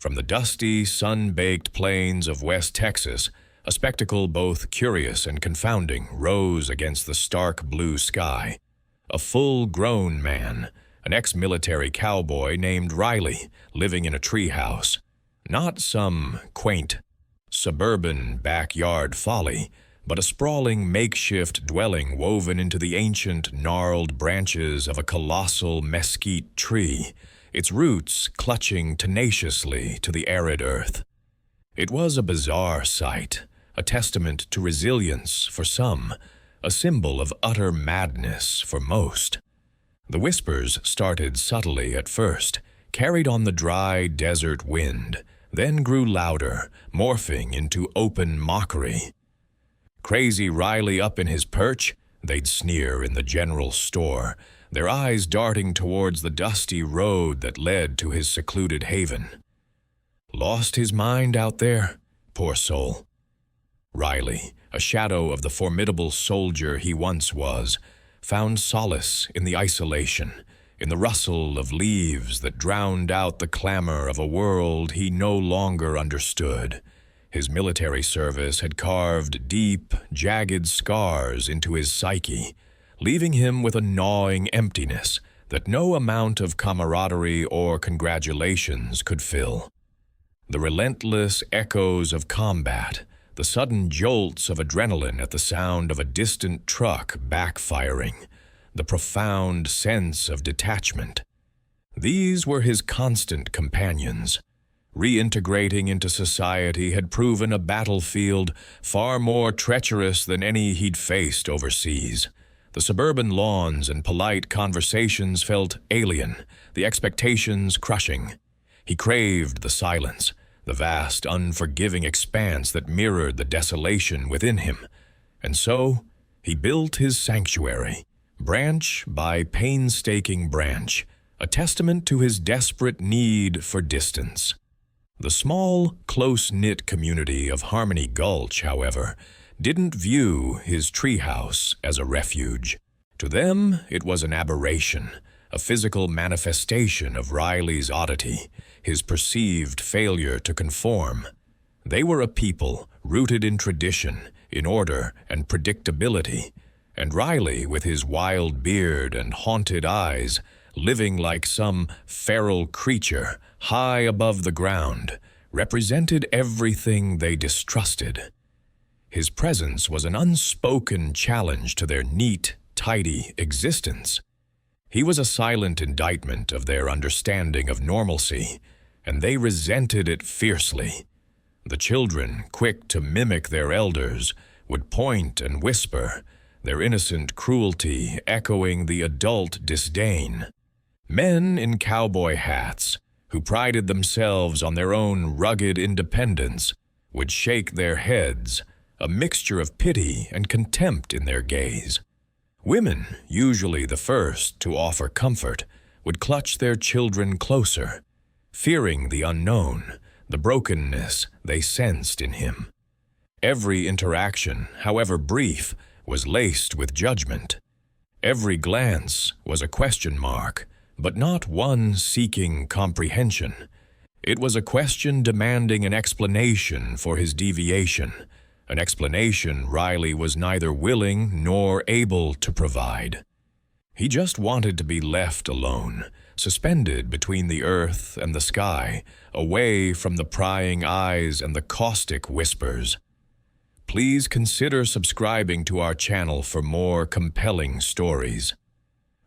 From the dusty, sun-baked plains of West Texas, a spectacle both curious and confounding rose against the stark blue sky. A full-grown man, an ex-military cowboy named Riley, living in a treehouse. Not some quaint, suburban backyard folly, but a sprawling makeshift dwelling woven into the ancient, gnarled branches of a colossal mesquite tree, its roots clutching tenaciously to the arid earth. It was a bizarre sight, a testament to resilience for some, a symbol of utter madness for most. The whispers started subtly at first, carried on the dry desert wind, then grew louder, morphing into open mockery. Crazy Riley up in his perch, they'd sneer in the general store, their eyes darting towards the dusty road that led to his secluded haven. Lost his mind out there? Poor soul. Riley, a shadow of the formidable soldier he once was, found solace in the isolation, in the rustle of leaves that drowned out the clamor of a world he no longer understood. His military service had carved deep, jagged scars into his psyche, leaving him with a gnawing emptiness that no amount of camaraderie or congratulations could fill. The relentless echoes of combat, the sudden jolts of adrenaline at the sound of a distant truck backfiring, the profound sense of detachment. These were his constant companions. Reintegrating into society had proven a battlefield far more treacherous than any he'd faced overseas. The suburban lawns and polite conversations felt alien, the expectations crushing. He craved the silence, the vast, unforgiving expanse that mirrored the desolation within him. And so, he built his sanctuary, branch by painstaking branch, a testament to his desperate need for distance. The small, close-knit community of Harmony Gulch, however, didn't view his treehouse as a refuge. To them, it was an aberration, a physical manifestation of Riley's oddity, his perceived failure to conform. They were a people rooted in tradition, in order and predictability, and Riley, with his wild beard and haunted eyes, living like some feral creature high above the ground, represented everything they distrusted. His presence was an unspoken challenge to their neat, tidy existence. He was a silent indictment of their understanding of normalcy, and they resented it fiercely. The children, quick to mimic their elders, would point and whisper, their innocent cruelty echoing the adult disdain. Men in cowboy hats, who prided themselves on their own rugged independence, would shake their heads, a mixture of pity and contempt in their gaze. Women, usually the first to offer comfort, would clutch their children closer, fearing the unknown, the brokenness they sensed in him. Every interaction, however brief, was laced with judgment. Every glance was a question mark, but not one seeking comprehension. It was a question demanding an explanation for his deviation, an explanation Riley was neither willing nor able to provide. He just wanted to be left alone, suspended between the earth and the sky, away from the prying eyes and the caustic whispers. Please consider subscribing to our channel for more compelling stories.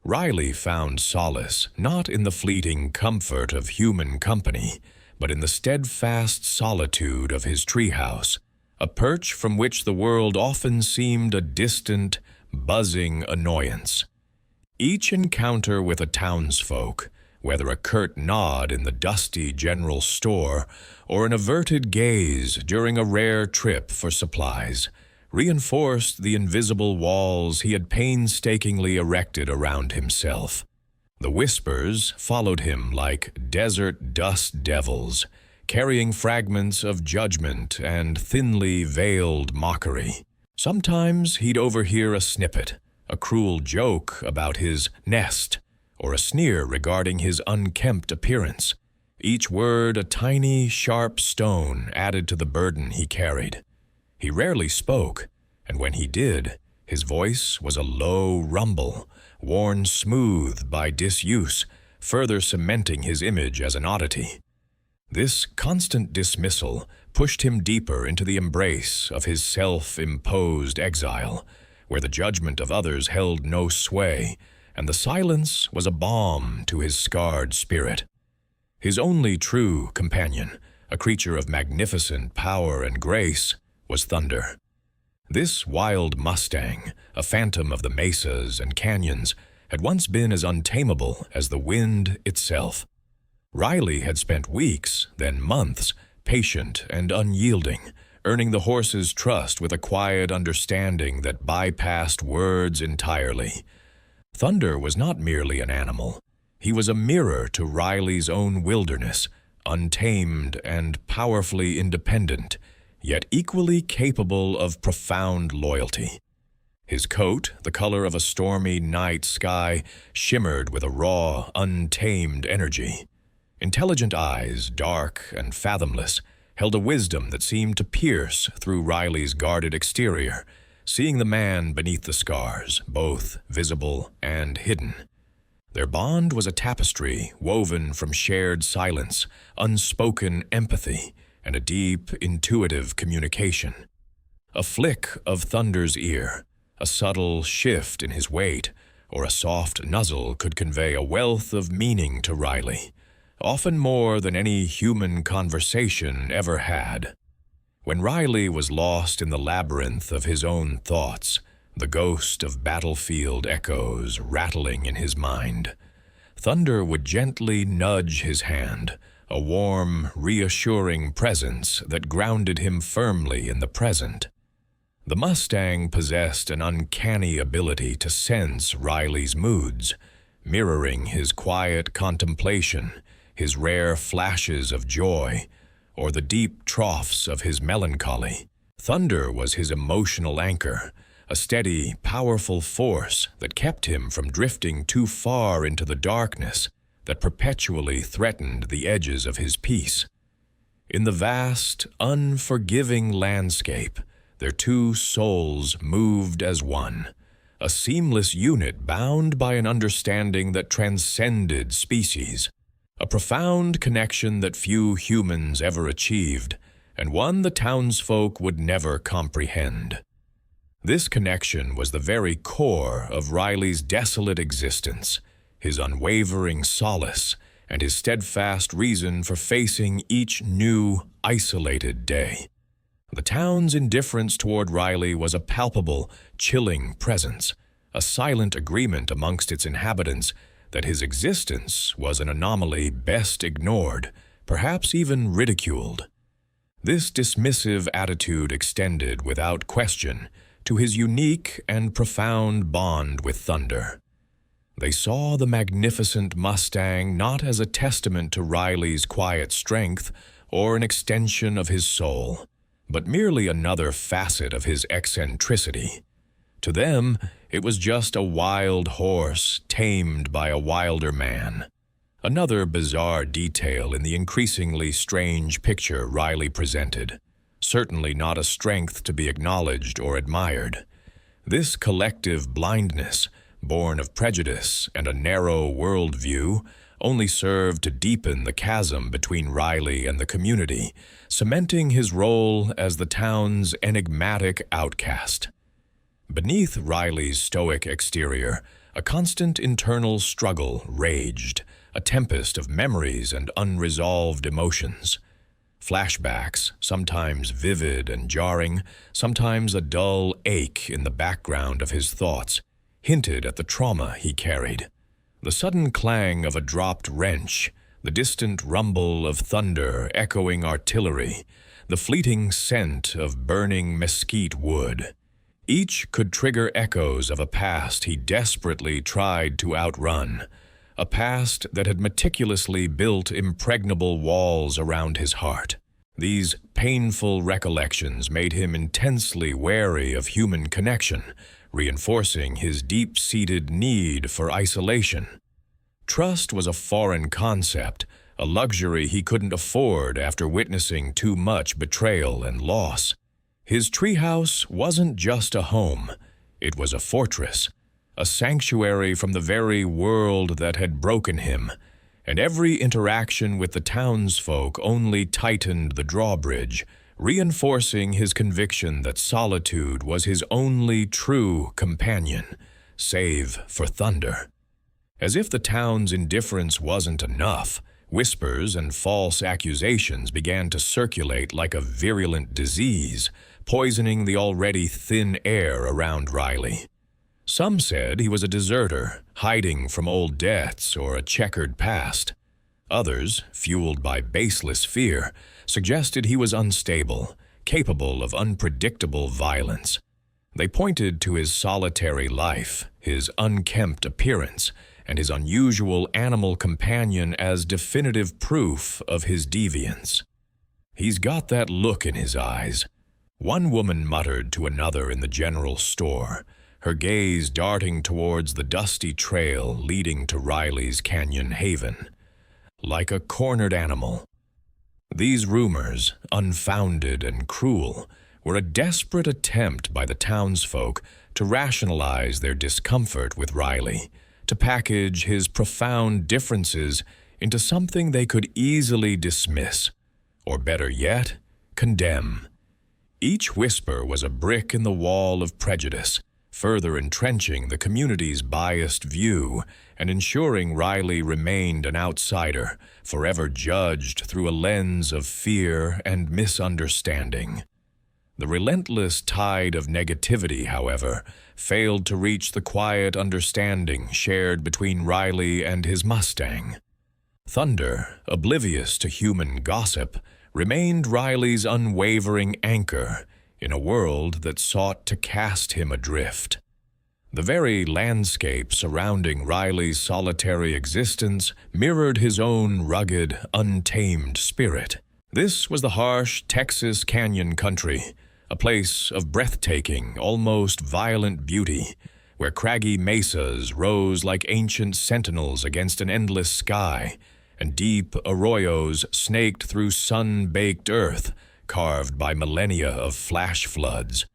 Riley found solace not in the fleeting comfort of human company, but in the steadfast solitude of his treehouse, a perch from which the world often seemed a distant, buzzing annoyance. Each encounter with a townsfolk, whether a curt nod in the dusty general store or an averted gaze during a rare trip for supplies, reinforced the invisible walls he had painstakingly erected around himself. The whispers followed him like desert dust devils, carrying fragments of judgment and thinly veiled mockery. Sometimes he'd overhear a snippet, a cruel joke about his nest, or a sneer regarding his unkempt appearance. each word a tiny, sharp stone added to the burden he carried. He rarely spoke, and when he did, his voice was a low rumble, worn smooth by disuse, further cementing his image as an oddity. This constant dismissal pushed him deeper into the embrace of his self-imposed exile, where the judgment of others held no sway, and the silence was a balm to his scarred spirit. His only true companion, a creature of magnificent power and grace, was Thunder. This wild mustang, a phantom of the mesas and canyons, had once been as untamable as the wind itself. Riley had spent weeks, then months, patient and unyielding, earning the horse's trust with a quiet understanding that bypassed words entirely. Thunder was not merely an animal. He was a mirror to Riley's own wilderness, untamed and powerfully independent, yet equally capable of profound loyalty. His coat, the color of a stormy night sky, shimmered with a raw, untamed energy. Intelligent eyes, dark and fathomless, held a wisdom that seemed to pierce through Riley's guarded exterior, seeing the man beneath the scars, both visible and hidden. Their bond was a tapestry woven from shared silence, unspoken empathy, and a deep, intuitive communication. A flick of Thunder's ear, a subtle shift in his weight, or a soft nuzzle could convey a wealth of meaning to Riley, often more than any human conversation ever had. When Riley was lost in the labyrinth of his own thoughts, the ghost of battlefield echoes rattling in his mind, Thunder would gently nudge his hand, a warm, reassuring presence that grounded him firmly in the present. The Mustang possessed an uncanny ability to sense Riley's moods, mirroring his quiet contemplation, his rare flashes of joy, or the deep troughs of his melancholy. Thunder was his emotional anchor, a steady, powerful force that kept him from drifting too far into the darkness that perpetually threatened the edges of his peace. In the vast, unforgiving landscape, their two souls moved as one, a seamless unit bound by an understanding that transcended species, a profound connection that few humans ever achieved, and one the townsfolk would never comprehend. This connection was the very core of Riley's desolate existence, his unwavering solace, and his steadfast reason for facing each new, isolated day. The town's indifference toward Riley was a palpable, chilling presence, a silent agreement amongst its inhabitants that his existence was an anomaly best ignored, perhaps even ridiculed. This dismissive attitude extended, without question, to his unique and profound bond with Thunder. They saw the magnificent Mustang not as a testament to Riley's quiet strength or an extension of his soul, but merely another facet of his eccentricity. To them, it was just a wild horse tamed by a wilder man. Another bizarre detail in the increasingly strange picture Riley presented, certainly not a strength to be acknowledged or admired. This collective blindness, born of prejudice and a narrow worldview, only served to deepen the chasm between Riley and the community, cementing his role as the town's enigmatic outcast. Beneath Riley's stoic exterior, a constant internal struggle raged, a tempest of memories and unresolved emotions. Flashbacks, sometimes vivid and jarring, sometimes a dull ache in the background of his thoughts, hinted at the trauma he carried. The sudden clang of a dropped wrench, the distant rumble of thunder echoing artillery, the fleeting scent of burning mesquite wood. Each could trigger echoes of a past he desperately tried to outrun, a past that had meticulously built impregnable walls around his heart. These painful recollections made him intensely wary of human connection, reinforcing his deep-seated need for isolation. Trust was a foreign concept, a luxury he couldn't afford after witnessing too much betrayal and loss. His treehouse wasn't just a home, it was a fortress, a sanctuary from the very world that had broken him, and every interaction with the townsfolk only tightened the drawbridge, reinforcing his conviction that solitude was his only true companion, save for Thunder. As if the town's indifference wasn't enough, whispers and false accusations began to circulate like a virulent disease, poisoning the already thin air around Riley. Some said he was a deserter, hiding from old debts or a checkered past. Others, fueled by baseless fear, suggested he was unstable, capable of unpredictable violence. They pointed to his solitary life, his unkempt appearance, and his unusual animal companion as definitive proof of his deviance. "He's got that look in his eyes," one woman muttered to another in the general store, her gaze darting towards the dusty trail leading to Riley's canyon haven. "Like a cornered animal." These rumors, unfounded and cruel, were a desperate attempt by the townsfolk to rationalize their discomfort with Riley, to package his profound differences into something they could easily dismiss, or better yet, condemn. Each whisper was a brick in the wall of prejudice, further entrenching the community's biased view and ensuring Riley remained an outsider, forever judged through a lens of fear and misunderstanding. The relentless tide of negativity, however, failed to reach the quiet understanding shared between Riley and his Mustang. Thunder, oblivious to human gossip, remained Riley's unwavering anchor in a world that sought to cast him adrift. The very landscape surrounding Riley's solitary existence mirrored his own rugged, untamed spirit. This was the harsh Texas canyon country, a place of breathtaking, almost violent beauty, where craggy mesas rose like ancient sentinels against an endless sky, and deep arroyos snaked through sun-baked earth, carved by millennia of flash floods.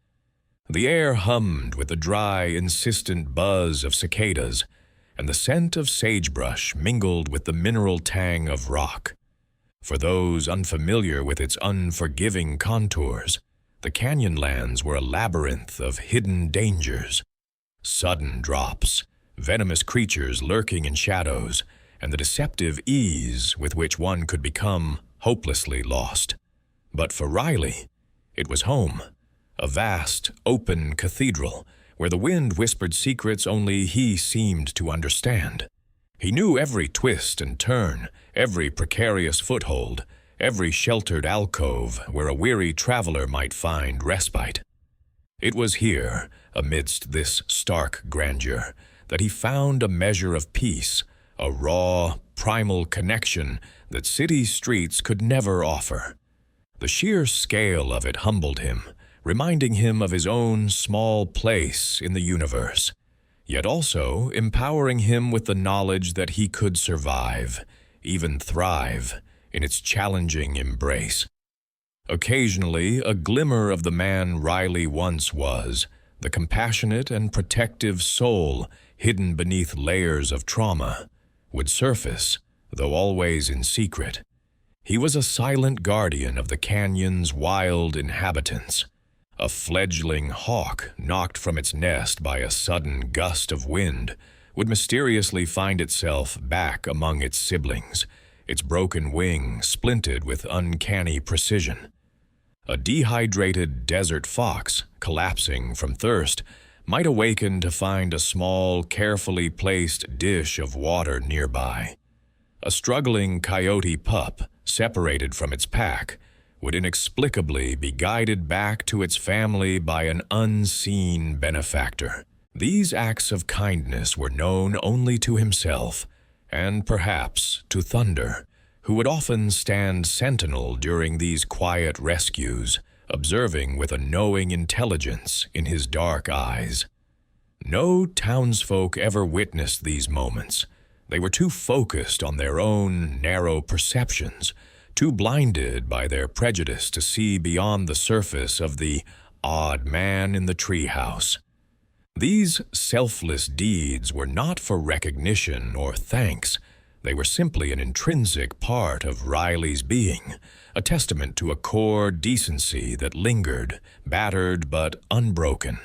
The air hummed with the dry, insistent buzz of cicadas, and the scent of sagebrush mingled with the mineral tang of rock. For those unfamiliar with its unforgiving contours, the canyonlands were a labyrinth of hidden dangers. Sudden drops, venomous creatures lurking in shadows, and the deceptive ease with which one could become hopelessly lost. But for Riley, it was home, a vast, open cathedral where the wind whispered secrets only he seemed to understand. He knew every twist and turn, every precarious foothold, every sheltered alcove where a weary traveler might find respite. It was here, amidst this stark grandeur, that he found a measure of peace, a raw, primal connection that city streets could never offer. The sheer scale of it humbled him, reminding him of his own small place in the universe, yet also empowering him with the knowledge that he could survive, even thrive, in its challenging embrace. Occasionally, a glimmer of the man Riley once was, the compassionate and protective soul hidden beneath layers of trauma, would surface, though always in secret. He was a silent guardian of the canyon's wild inhabitants. A fledgling hawk knocked from its nest by a sudden gust of wind would mysteriously find itself back among its siblings, its broken wing splinted with uncanny precision. A dehydrated desert fox, collapsing from thirst, might awaken to find a small, carefully placed dish of water nearby. A struggling coyote pup, separated from its pack, would inexplicably be guided back to its family by an unseen benefactor. These acts of kindness were known only to himself, and perhaps to Thunder, who would often stand sentinel during these quiet rescues, observing with a knowing intelligence in his dark eyes. No townsfolk ever witnessed these moments, They were too focused on their own narrow perceptions, too blinded by their prejudice to see beyond the surface of the odd man in the treehouse. These selfless deeds were not for recognition or thanks. They were simply an intrinsic part of Riley's being, a testament to a core decency that lingered, battered but unbroken.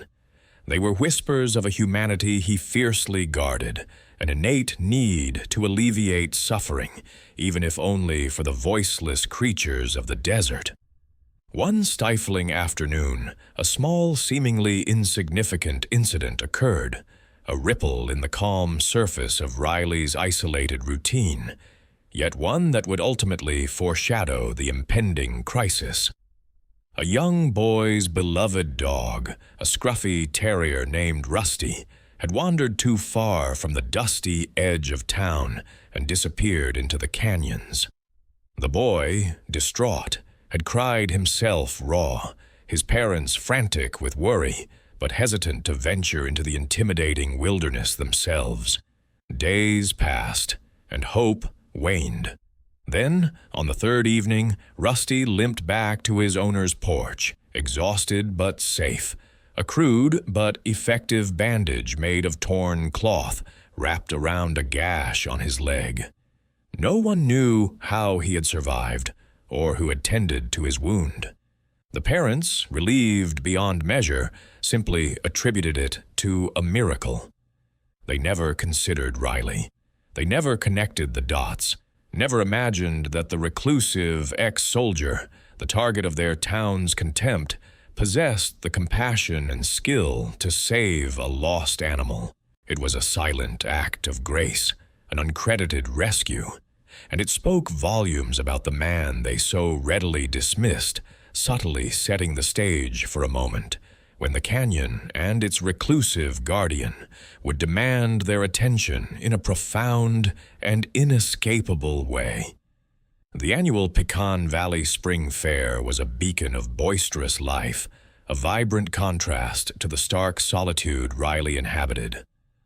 They were whispers of a humanity he fiercely guarded, an innate need to alleviate suffering, even if only for the voiceless creatures of the desert. One stifling afternoon, a small, seemingly insignificant incident occurred, a ripple in the calm surface of Riley's isolated routine, yet one that would ultimately foreshadow the impending crisis. A young boy's beloved dog, a scruffy terrier named Rusty, had wandered too far from the dusty edge of town and disappeared into the canyons. The boy, distraught, had cried himself raw, his parents frantic with worry, but hesitant to venture into the intimidating wilderness themselves. Days passed, and hope waned. Then, on the third evening, Rusty limped back to his owner's porch, exhausted but safe, a crude but effective bandage made of torn cloth wrapped around a gash on his leg. No one knew how he had survived, or who had tended to his wound. The parents, relieved beyond measure, simply attributed it to a miracle. They never considered Riley. They never connected the dots, never imagined that the reclusive ex-soldier, the target of their town's contempt, possessed the compassion and skill to save a lost animal. It was a silent act of grace, an uncredited rescue, and it spoke volumes about the man they so readily dismissed, subtly setting the stage for a moment when the canyon and its reclusive guardian would demand their attention in a profound and inescapable way. The annual Pecan Valley Spring Fair was a beacon of boisterous life, a vibrant contrast to the stark solitude Riley inhabited.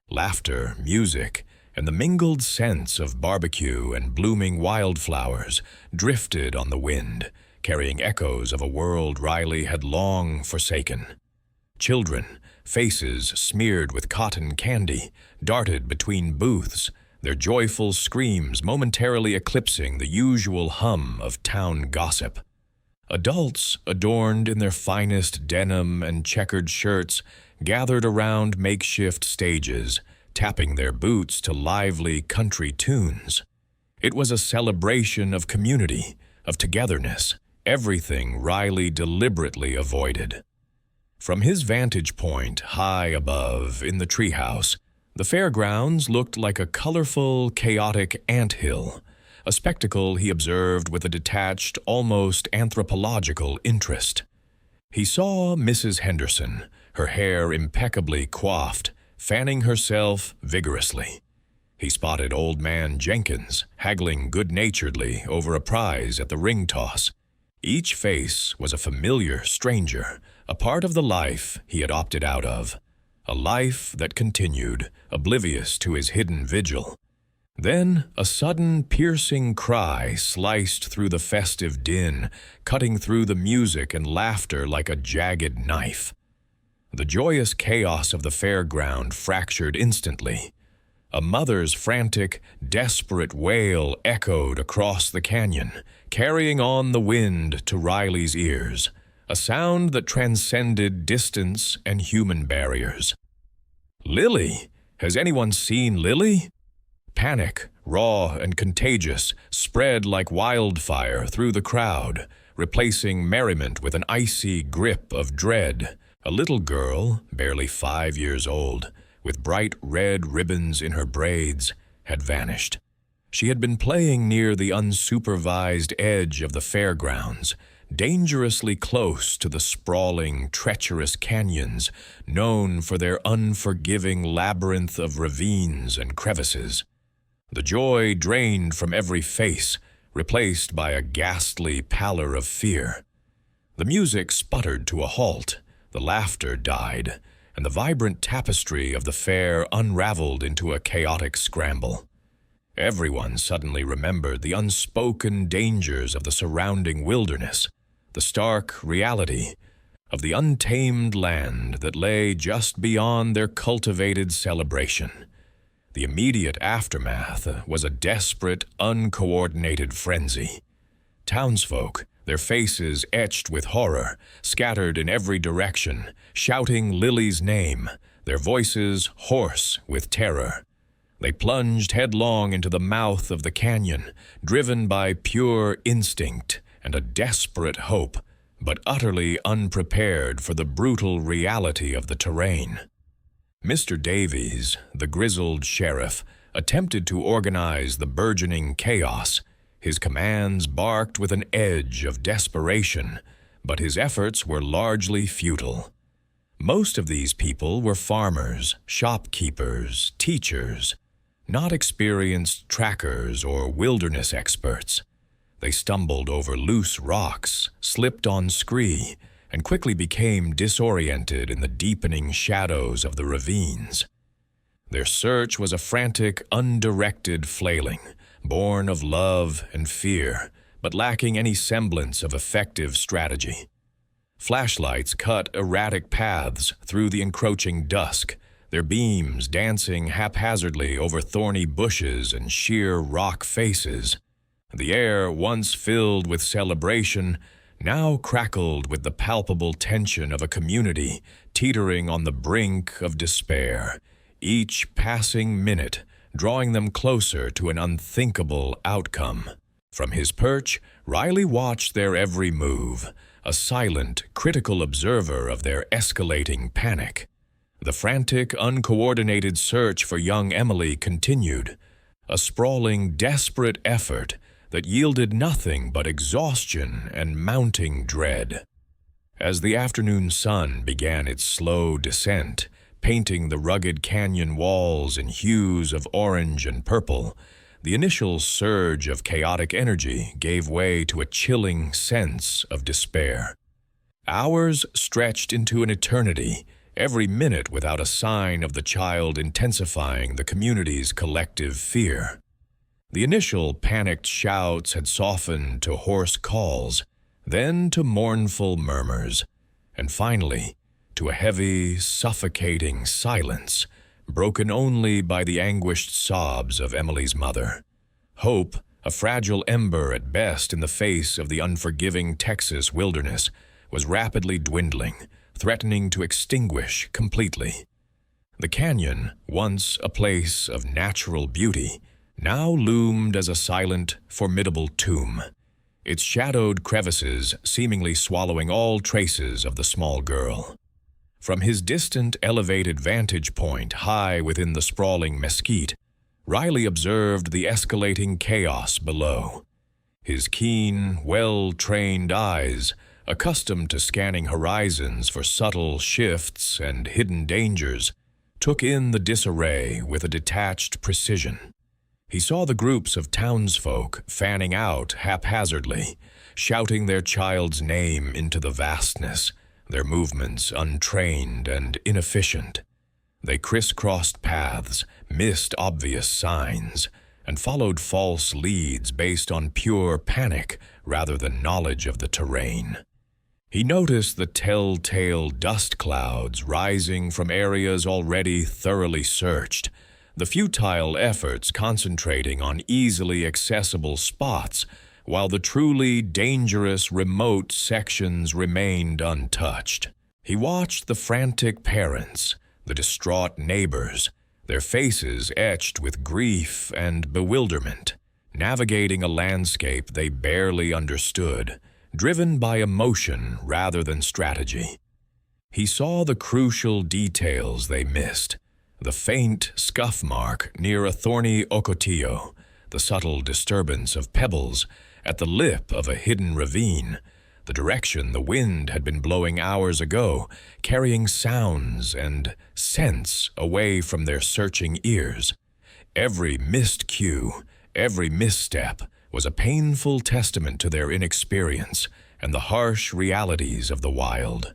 Laughter, music, and the mingled scents of barbecue and blooming wildflowers drifted on the wind, carrying echoes of a world Riley had long forsaken. Children, faces smeared with cotton candy, darted between booths, their joyful screams momentarily eclipsing the usual hum of town gossip. Adults, adorned in their finest denim and checkered shirts, gathered around makeshift stages, tapping their boots to lively country tunes. It was a celebration of community, of togetherness, everything Riley deliberately avoided. From his vantage point, high above, in the treehouse, the fairgrounds looked like a colorful, chaotic anthill, a spectacle he observed with a detached, almost anthropological interest. He saw Mrs. Henderson, her hair impeccably coiffed, fanning herself vigorously. He spotted Old Man Jenkins, haggling good-naturedly over a prize at the ring toss. Each face was a familiar stranger, a part of the life he had opted out of, a life that continued, oblivious to his hidden vigil. Then a sudden, piercing cry sliced through the festive din, cutting through the music and laughter like a jagged knife. The joyous chaos of the fairground fractured instantly. A mother's frantic, desperate wail echoed across the canyon, carrying on the wind to Riley's ears, a sound that transcended distance and human barriers. Lily! Has anyone seen Lily? Panic, raw and contagious, spread like wildfire through the crowd, replacing merriment with an icy grip of dread. A little girl, barely 5 years old, with bright red ribbons in her braids, had vanished. She had been playing near the unsupervised edge of the fairgrounds, dangerously close to the sprawling, treacherous canyons known for their unforgiving labyrinth of ravines and crevices. The joy drained from every face, replaced by a ghastly pallor of fear. The music sputtered to a halt, the laughter died, and the vibrant tapestry of the fair unraveled into a chaotic scramble. Everyone suddenly remembered the unspoken dangers of the surrounding wilderness, the stark reality of the untamed land that lay just beyond their cultivated celebration. The immediate aftermath was a desperate, uncoordinated frenzy. Townsfolk, their faces etched with horror, scattered in every direction, shouting Lily's name, their voices hoarse with terror. They plunged headlong into the mouth of the canyon, driven by pure instinct and a desperate hope, but utterly unprepared for the brutal reality of the terrain. Mr. Davies, the grizzled sheriff, attempted to organize the burgeoning chaos. His commands barked with an edge of desperation, but his efforts were largely futile. Most of these people were farmers, shopkeepers, teachers, not experienced trackers or wilderness experts. They stumbled over loose rocks, slipped on scree, and quickly became disoriented in the deepening shadows of the ravines. Their search was a frantic, undirected flailing, born of love and fear, but lacking any semblance of effective strategy. Flashlights cut erratic paths through the encroaching dusk, their beams dancing haphazardly over thorny bushes and sheer rock faces. The air, once filled with celebration, now crackled with the palpable tension of a community teetering on the brink of despair, each passing minute drawing them closer to an unthinkable outcome. From his perch, Riley watched their every move, a silent, critical observer of their escalating panic. The frantic, uncoordinated search for young Emily continued, a sprawling, desperate effort that yielded nothing but exhaustion and mounting dread. As the afternoon sun began its slow descent, painting the rugged canyon walls in hues of orange and purple, the initial surge of chaotic energy gave way to a chilling sense of despair. Hours stretched into an eternity, every minute without a sign of the child intensifying the community's collective fear. The initial panicked shouts had softened to hoarse calls, then to mournful murmurs, and finally to a heavy, suffocating silence, broken only by the anguished sobs of Emily's mother. Hope, a fragile ember at best in the face of the unforgiving Texas wilderness, was rapidly dwindling, threatening to extinguish completely. The canyon, once a place of natural beauty, now loomed as a silent, formidable tomb, its shadowed crevices seemingly swallowing all traces of the small girl. From his distant, elevated vantage point high within the sprawling mesquite, Riley observed the escalating chaos below. His keen, well-trained eyes, accustomed to scanning horizons for subtle shifts and hidden dangers, took in the disarray with a detached precision. He saw the groups of townsfolk fanning out haphazardly, shouting their child's name into the vastness, their movements untrained and inefficient. They crisscrossed paths, missed obvious signs, and followed false leads based on pure panic rather than knowledge of the terrain. He noticed the telltale dust clouds rising from areas already thoroughly searched, the futile efforts concentrating on easily accessible spots, while the truly dangerous remote sections remained untouched. He watched the frantic parents, the distraught neighbors, their faces etched with grief and bewilderment, navigating a landscape they barely understood, driven by emotion rather than strategy. He saw the crucial details they missed, the faint scuff mark near a thorny ocotillo, the subtle disturbance of pebbles at the lip of a hidden ravine, the direction the wind had been blowing hours ago, carrying sounds and scents away from their searching ears. Every missed cue, every misstep, was a painful testament to their inexperience and the harsh realities of the wild.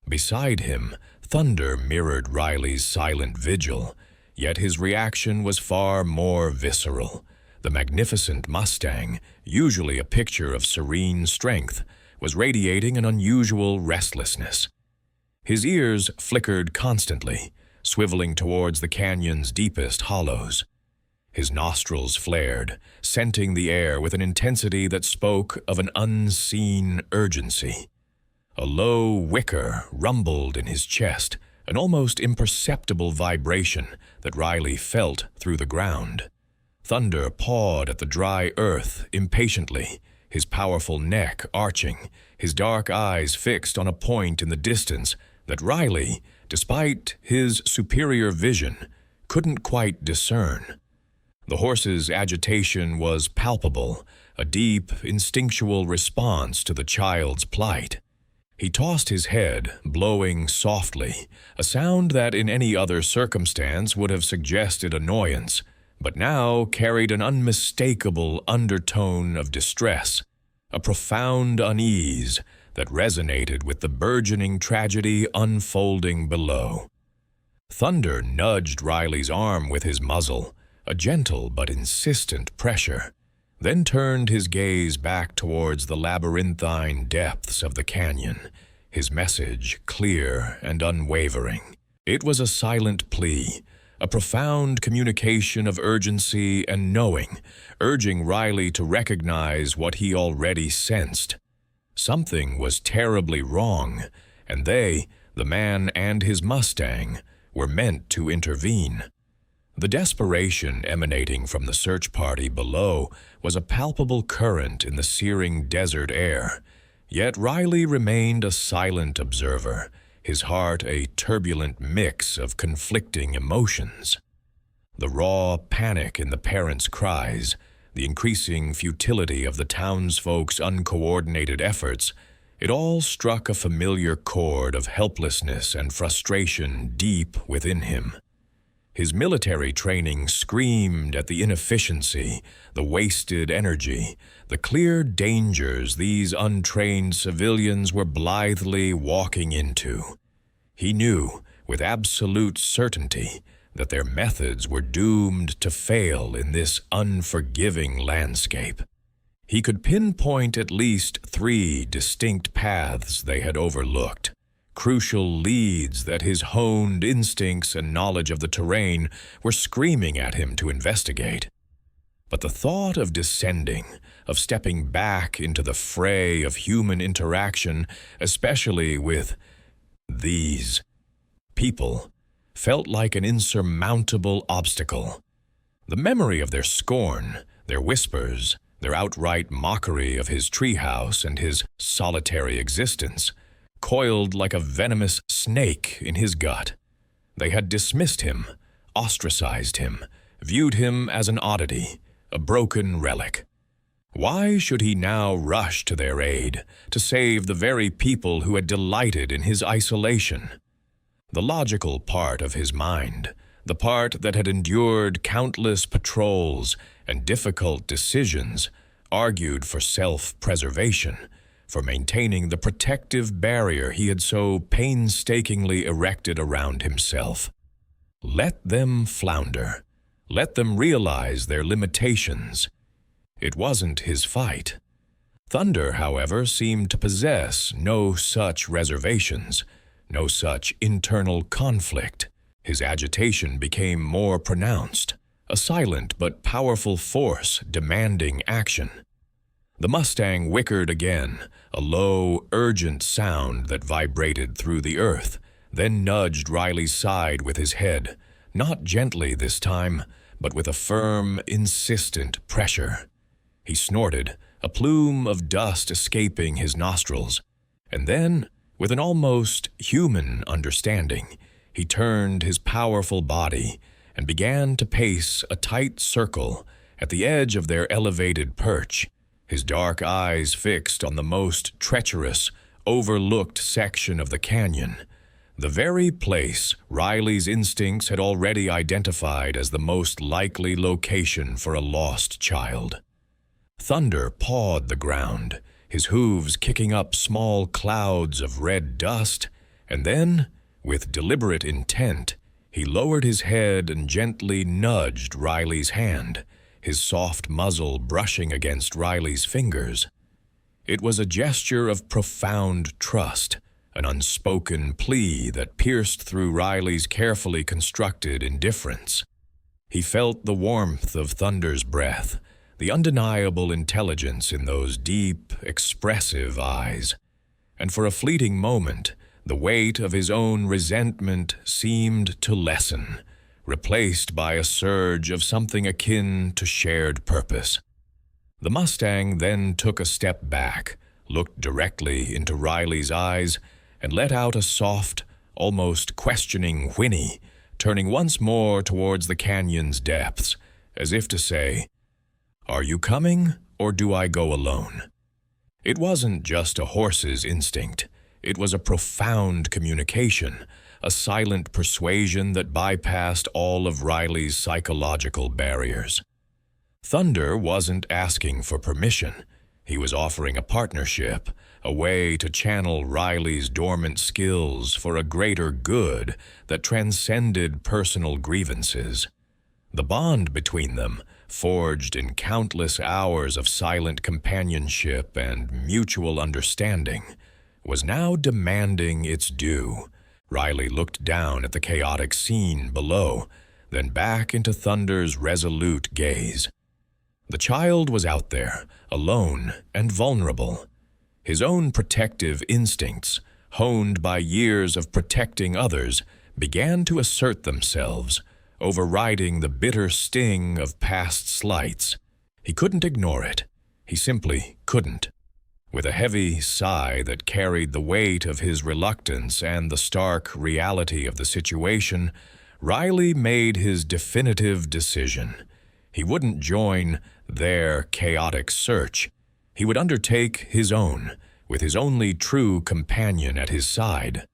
Beside him, thunder mirrored Riley's silent vigil, Yet his reaction was far more visceral. The magnificent mustang, usually a picture of serene strength, was radiating an unusual restlessness. His ears flickered constantly, swiveling towards the canyon's deepest hollows. His nostrils flared, scenting the air with an intensity that spoke of an unseen urgency. A low whicker rumbled in his chest, an almost imperceptible vibration that Riley felt through the ground. Thunder pawed at the dry earth impatiently, his powerful neck arching, his dark eyes fixed on a point in the distance that Riley, despite his superior vision, couldn't quite discern. The horse's agitation was palpable, a deep, instinctual response to the child's plight. He tossed his head, blowing softly, a sound that in any other circumstance would have suggested annoyance, but now carried an unmistakable undertone of distress, a profound unease that resonated with the burgeoning tragedy unfolding below. Thunder nudged Riley's arm with his muzzle, a gentle but insistent pressure, then turned his gaze back towards the labyrinthine depths of the canyon, his message clear and unwavering. It was a silent plea, a profound communication of urgency and knowing, urging Riley to recognize what he already sensed. Something was terribly wrong, and they, the man and his mustang, were meant to intervene. The desperation emanating from the search party below was a palpable current in the searing desert air, yet Riley remained a silent observer, his heart a turbulent mix of conflicting emotions. The raw panic in the parents' cries, the increasing futility of the townsfolk's uncoordinated efforts, it all struck a familiar chord of helplessness and frustration deep within him. His military training screamed at the inefficiency, the wasted energy, the clear dangers these untrained civilians were blithely walking into. He knew, with absolute certainty, that their methods were doomed to fail in this unforgiving landscape. He could pinpoint at least 3 distinct paths they had overlooked, crucial leads that his honed instincts and knowledge of the terrain were screaming at him to investigate. But the thought of descending, of stepping back into the fray of human interaction, especially with these people, felt like an insurmountable obstacle. The memory of their scorn, their whispers, their outright mockery of his treehouse and his solitary existence, coiled like a venomous snake in his gut. They had dismissed him, ostracized him, viewed him as an oddity, a broken relic. Why should he now rush to their aid, to save the very people who had delighted in his isolation? The logical part of his mind, the part that had endured countless patrols and difficult decisions, argued for self-preservation, for maintaining the protective barrier he had so painstakingly erected around himself. Let them flounder. Let them realize their limitations. It wasn't his fight. Thunder, however, seemed to possess no such reservations, no such internal conflict. His agitation became more pronounced, a silent but powerful force demanding action. The mustang whickered again, a low, urgent sound that vibrated through the earth, then nudged Riley's side with his head, not gently this time, but with a firm, insistent pressure. He snorted, a plume of dust escaping his nostrils, and then, with an almost human understanding, he turned his powerful body and began to pace a tight circle at the edge of their elevated perch, his dark eyes fixed on the most treacherous, overlooked section of the canyon, the very place Riley's instincts had already identified as the most likely location for a lost child. Thunder pawed the ground, his hooves kicking up small clouds of red dust, and then, with deliberate intent, He lowered his head and gently nudged Riley's hand, his soft muzzle brushing against Riley's fingers. It was a gesture of profound trust, an unspoken plea that pierced through Riley's carefully constructed indifference. He felt the warmth of Thunder's breath, the undeniable intelligence in those deep, expressive eyes. And for a fleeting moment, the weight of his own resentment seemed to lessen, replaced by a surge of something akin to shared purpose. The mustang then took a step back, looked directly into Riley's eyes, and let out a soft, almost questioning whinny, turning once more towards the canyon's depths, as if to say, "Are you coming, or do I go alone?" It wasn't just a horse's instinct. It was a profound communication, a silent persuasion that bypassed all of Riley's psychological barriers. Thunder wasn't asking for permission. He was offering a partnership, a way to channel Riley's dormant skills for a greater good that transcended personal grievances. The bond between them, forged in countless hours of silent companionship and mutual understanding, was now demanding its due. Riley looked down at the chaotic scene below, then back into Thunder's resolute gaze. The child was out there, alone and vulnerable. His own protective instincts, honed by years of protecting others, began to assert themselves, overriding the bitter sting of past slights. He couldn't ignore it. He simply couldn't. With a heavy sigh that carried the weight of his reluctance and the stark reality of the situation, Riley made his definitive decision. He wouldn't join their chaotic search. He would undertake his own, with his only true companion at his side.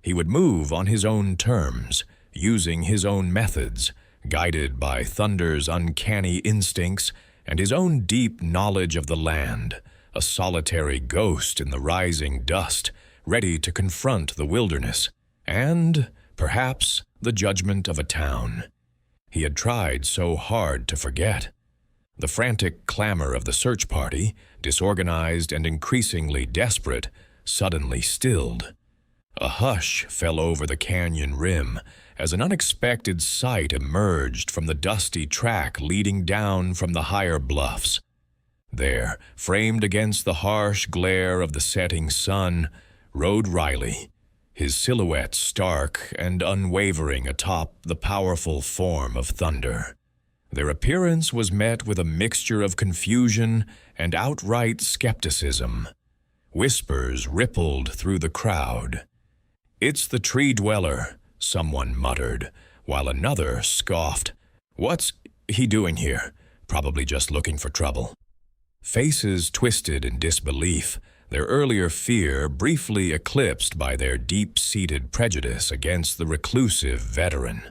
He would move on his own terms, using his own methods, guided by Thunder's uncanny instincts and his own deep knowledge of the land, a solitary ghost in the rising dust, ready to confront the wilderness and, perhaps, the judgment of a town. He had tried so hard to forget. The frantic clamor of the search party, disorganized and increasingly desperate, suddenly stilled. A hush fell over the canyon rim as an unexpected sight emerged from the dusty track leading down from the higher bluffs. There, framed against the harsh glare of the setting sun, rode Riley, his silhouette stark and unwavering atop the powerful form of Thunder. Their appearance was met with a mixture of confusion and outright skepticism. Whispers rippled through the crowd. "It's the tree dweller," someone muttered, while another scoffed. "What's he doing here? Probably just looking for trouble." Faces twisted in disbelief, their earlier fear briefly eclipsed by their deep-seated prejudice against the reclusive veteran.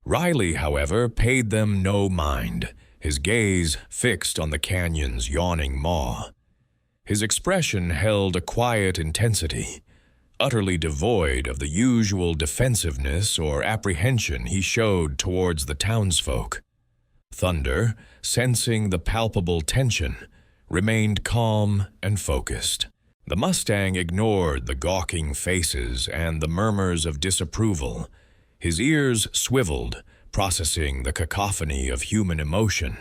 Riley, however, paid them no mind, his gaze fixed on the canyon's yawning maw. His expression held a quiet intensity, utterly devoid of the usual defensiveness or apprehension he showed towards the townsfolk. Thunder, sensing the palpable tension, remained calm and focused. The mustang ignored the gawking faces and the murmurs of disapproval. His ears swiveled, processing the cacophony of human emotion,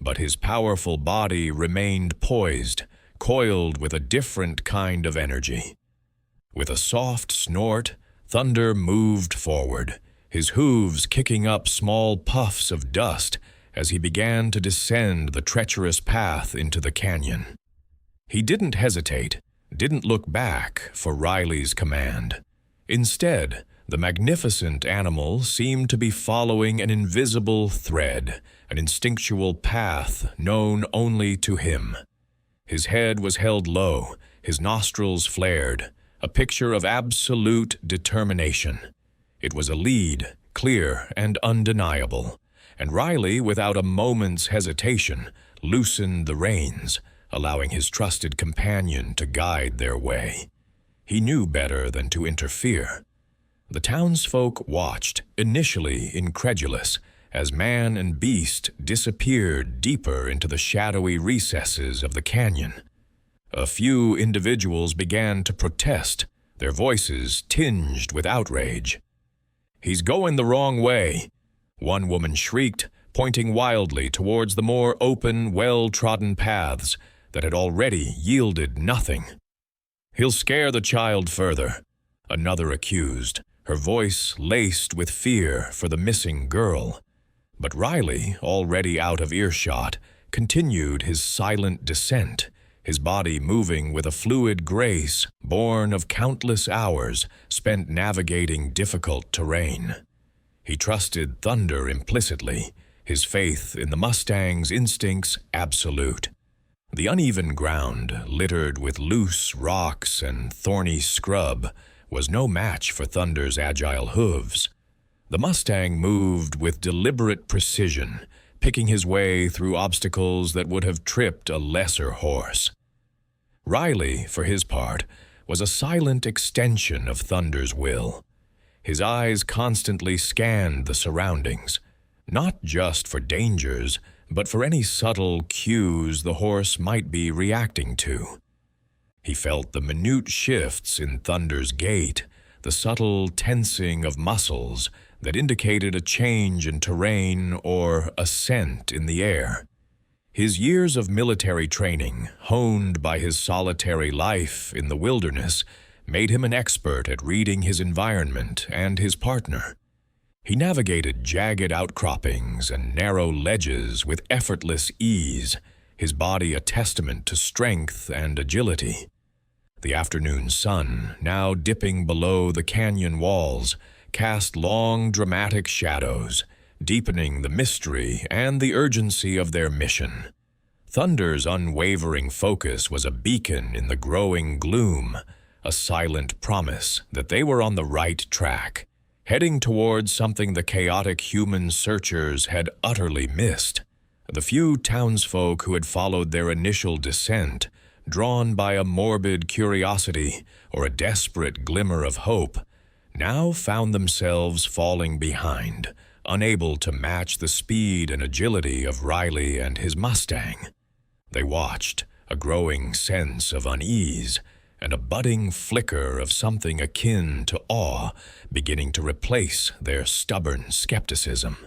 but his powerful body remained poised, coiled with a different kind of energy. With a soft snort, Thunder moved forward, his hooves kicking up small puffs of dust as he began to descend the treacherous path into the canyon. He didn't hesitate, didn't look back for Riley's command. Instead, the magnificent animal seemed to be following an invisible thread, an instinctual path known only to him. His head was held low, his nostrils flared, a picture of absolute determination. It was a lead, clear and undeniable, and Riley, without a moment's hesitation, loosened the reins, allowing his trusted companion to guide their way. He knew better than to interfere. The townsfolk watched, initially incredulous, as man and beast disappeared deeper into the shadowy recesses of the canyon. A few individuals began to protest, their voices tinged with outrage. "He's going the wrong way," one woman shrieked, pointing wildly towards the more open, well-trodden paths that had already yielded nothing. "He'll scare the child further," another accused, her voice laced with fear for the missing girl. But Riley, already out of earshot, continued his silent descent, his body moving with a fluid grace born of countless hours spent navigating difficult terrain. He trusted Thunder implicitly, his faith in the mustang's instincts absolute. The uneven ground, littered with loose rocks and thorny scrub, was no match for Thunder's agile hooves. The mustang moved with deliberate precision, picking his way through obstacles that would have tripped a lesser horse. Riley, for his part, was a silent extension of Thunder's will. His eyes constantly scanned the surroundings, not just for dangers, but for any subtle cues the horse might be reacting to. He felt the minute shifts in Thunder's gait, the subtle tensing of muscles that indicated a change in terrain or a scent in the air. His years of military training, honed by his solitary life in the wilderness, made him an expert at reading his environment and his partner. He navigated jagged outcroppings and narrow ledges with effortless ease, his body a testament to strength and agility. The afternoon sun, now dipping below the canyon walls, cast long, dramatic shadows, deepening the mystery and the urgency of their mission. Thunder's unwavering focus was a beacon in the growing gloom, a silent promise that they were on the right track, heading towards something the chaotic human searchers had utterly missed. The few townsfolk who had followed their initial descent, drawn by a morbid curiosity or a desperate glimmer of hope, now found themselves falling behind, unable to match the speed and agility of Riley and his mustang. They watched, a growing sense of unease and a budding flicker of something akin to awe beginning to replace their stubborn skepticism.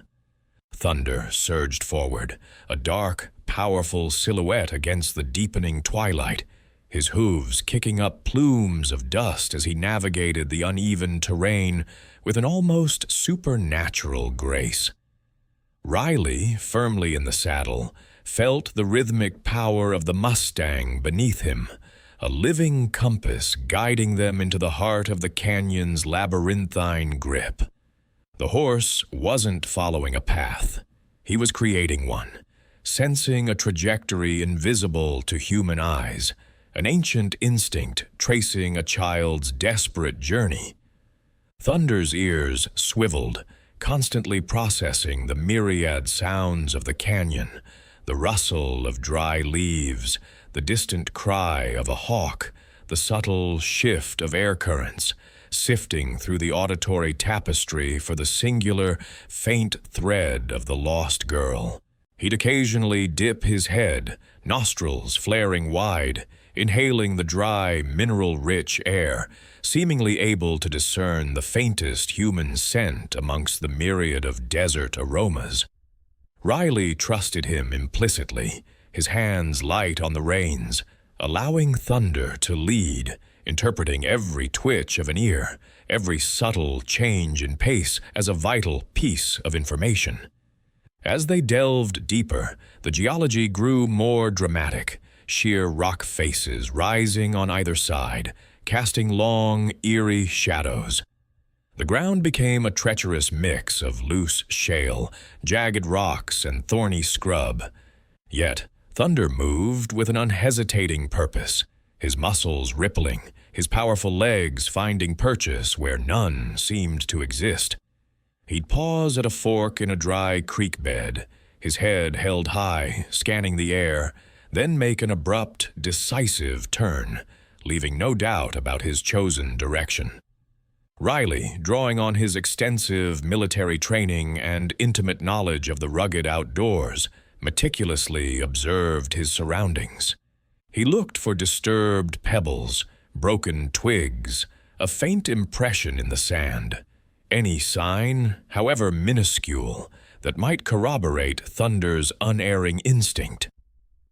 Thunder surged forward, a dark, powerful silhouette against the deepening twilight, his hooves kicking up plumes of dust as he navigated the uneven terrain with an almost supernatural grace. Riley, firmly in the saddle, felt the rhythmic power of the mustang beneath him, a living compass guiding them into the heart of the canyon's labyrinthine grip. The horse wasn't following a path. He was creating one, sensing a trajectory invisible to human eyes, an ancient instinct tracing a child's desperate journey. Thunder's ears swiveled, constantly processing the myriad sounds of the canyon, the rustle of dry leaves, the distant cry of a hawk, the subtle shift of air currents, sifting through the auditory tapestry for the singular, faint thread of the lost girl. He'd occasionally dip his head, nostrils flaring wide, inhaling the dry, mineral-rich air, seemingly able to discern the faintest human scent amongst the myriad of desert aromas. Riley trusted him implicitly, his hands light on the reins, allowing Thunder to lead, interpreting every twitch of an ear, every subtle change in pace as a vital piece of information. As they delved deeper, the geology grew more dramatic, sheer rock faces rising on either side, casting long, eerie shadows. The ground became a treacherous mix of loose shale, jagged rocks, and thorny scrub. Yet, Thunder moved with an unhesitating purpose, his muscles rippling, his powerful legs finding purchase where none seemed to exist. He'd pause at a fork in a dry creek bed, his head held high, scanning the air, then make an abrupt, decisive turn, leaving no doubt about his chosen direction. Riley, drawing on his extensive military training and intimate knowledge of the rugged outdoors, meticulously observed his surroundings. He looked for disturbed pebbles, broken twigs, a faint impression in the sand, any sign, however minuscule, that might corroborate Thunder's unerring instinct.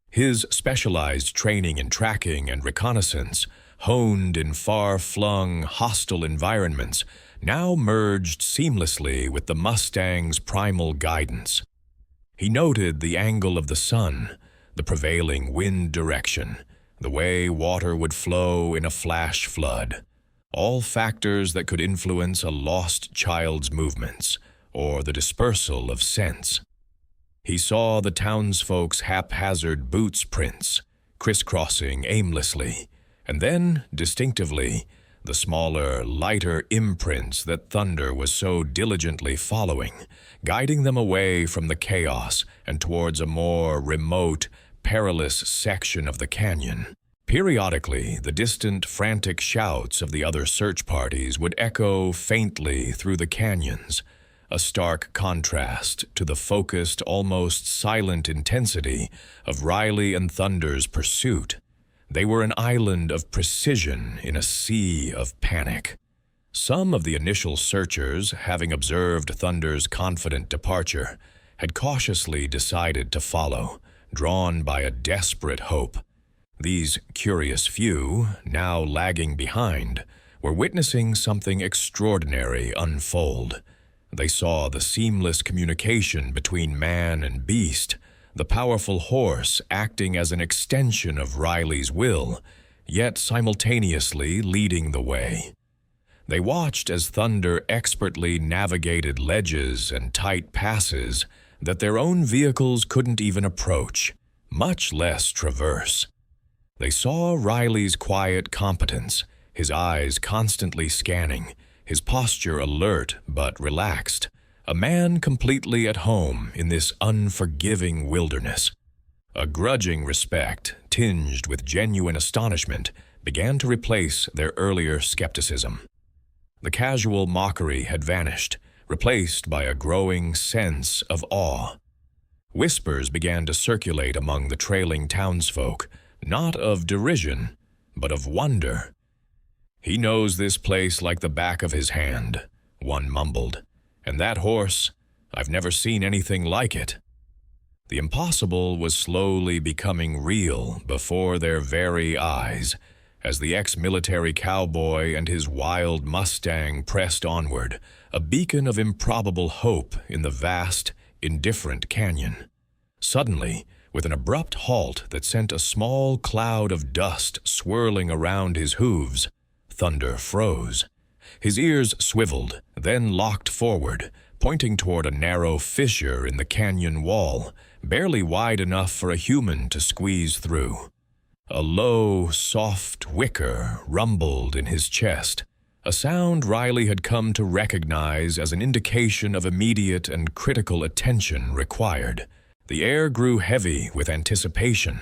His specialized training in tracking and reconnaissance, honed in far-flung, hostile environments, now merged seamlessly with the Mustang's primal guidance. He noted the angle of the sun, the prevailing wind direction, the way water would flow in a flash flood, all factors that could influence a lost child's movements or the dispersal of scents. He saw the townsfolk's haphazard boots prints, crisscrossing aimlessly, and then, distinctively, the smaller, lighter imprints that Thunder was so diligently following, guiding them away from the chaos and towards a more remote, perilous section of the canyon. Periodically, the distant, frantic shouts of the other search parties would echo faintly through the canyons, a stark contrast to the focused, almost silent intensity of Riley and Thunder's pursuit. They were an island of precision in a sea of panic. Some of the initial searchers, having observed Thunder's confident departure, had cautiously decided to follow, drawn by a desperate hope. These curious few, now lagging behind, were witnessing something extraordinary unfold. They saw the seamless communication between man and beast, the powerful horse acting as an extension of Riley's will, yet simultaneously leading the way. They watched as Thunder expertly navigated ledges and tight passes that their own vehicles couldn't even approach, much less traverse. They saw Riley's quiet competence, his eyes constantly scanning, his posture alert but relaxed, a man completely at home in this unforgiving wilderness. A grudging respect, tinged with genuine astonishment, began to replace their earlier skepticism. The casual mockery had vanished, replaced by a growing sense of awe. Whispers began to circulate among the trailing townsfolk, not of derision, but of wonder. "He knows this place like the back of his hand," one mumbled. "And that horse, I've never seen anything like it." The impossible was slowly becoming real before their very eyes, as the ex-military cowboy and his wild mustang pressed onward, a beacon of improbable hope in the vast, indifferent canyon. Suddenly, with an abrupt halt that sent a small cloud of dust swirling around his hooves, Thunder froze. His ears swiveled, then locked forward, pointing toward a narrow fissure in the canyon wall, barely wide enough for a human to squeeze through. A low, soft whicker rumbled in his chest, a sound Riley had come to recognize as an indication of immediate and critical attention required. The air grew heavy with anticipation.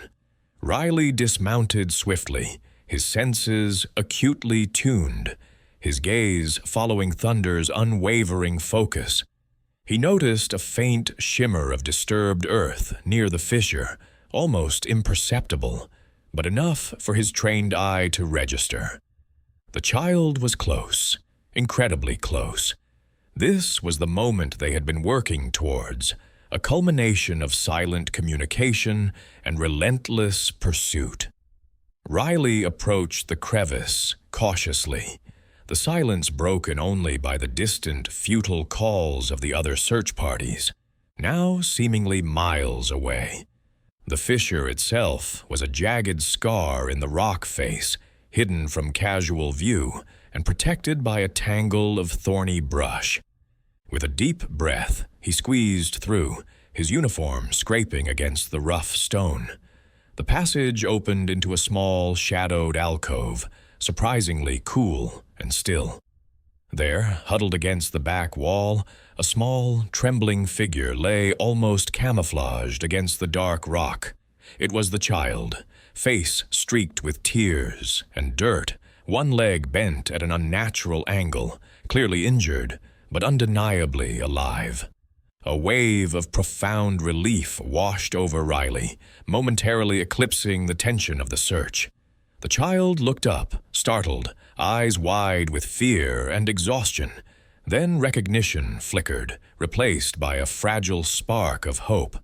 Riley dismounted swiftly, his senses acutely tuned, his gaze following Thunder's unwavering focus. He noticed a faint shimmer of disturbed earth near the fissure, almost imperceptible, but enough for his trained eye to register. The child was close, incredibly close. This was the moment they had been working towards, a culmination of silent communication and relentless pursuit. Riley approached the crevice cautiously, the silence broken only by the distant, futile calls of the other search parties, now seemingly miles away. The fissure itself was a jagged scar in the rock face, hidden from casual view and protected by a tangle of thorny brush. With a deep breath, he squeezed through, his uniform scraping against the rough stone. The passage opened into a small, shadowed alcove, surprisingly cool and still. There, huddled against the back wall, a small, trembling figure lay almost camouflaged against the dark rock. It was the child, face streaked with tears and dirt, one leg bent at an unnatural angle, clearly injured, but undeniably alive. A wave of profound relief washed over Riley, momentarily eclipsing the tension of the search. The child looked up, startled, eyes wide with fear and exhaustion. Then recognition flickered, replaced by a fragile spark of hope.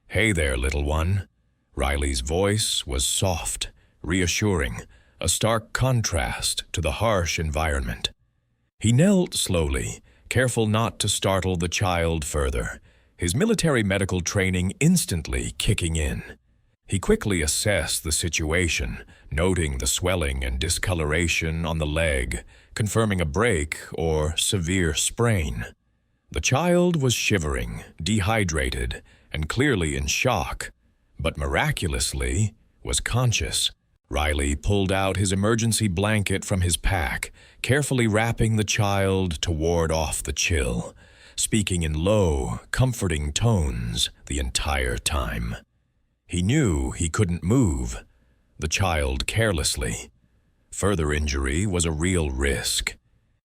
"Hey there, little one." Riley's voice was soft, reassuring, a stark contrast to the harsh environment. He knelt slowly, careful not to startle the child further, his military medical training instantly kicking in. He quickly assessed the situation, noting the swelling and discoloration on the leg, confirming a break or severe sprain. The child was shivering, dehydrated, and clearly in shock, but miraculously was conscious. Riley pulled out his emergency blanket from his pack, carefully wrapping the child to ward off the chill, speaking in low, comforting tones the entire time. He knew he couldn't move the child carelessly. Further injury was a real risk.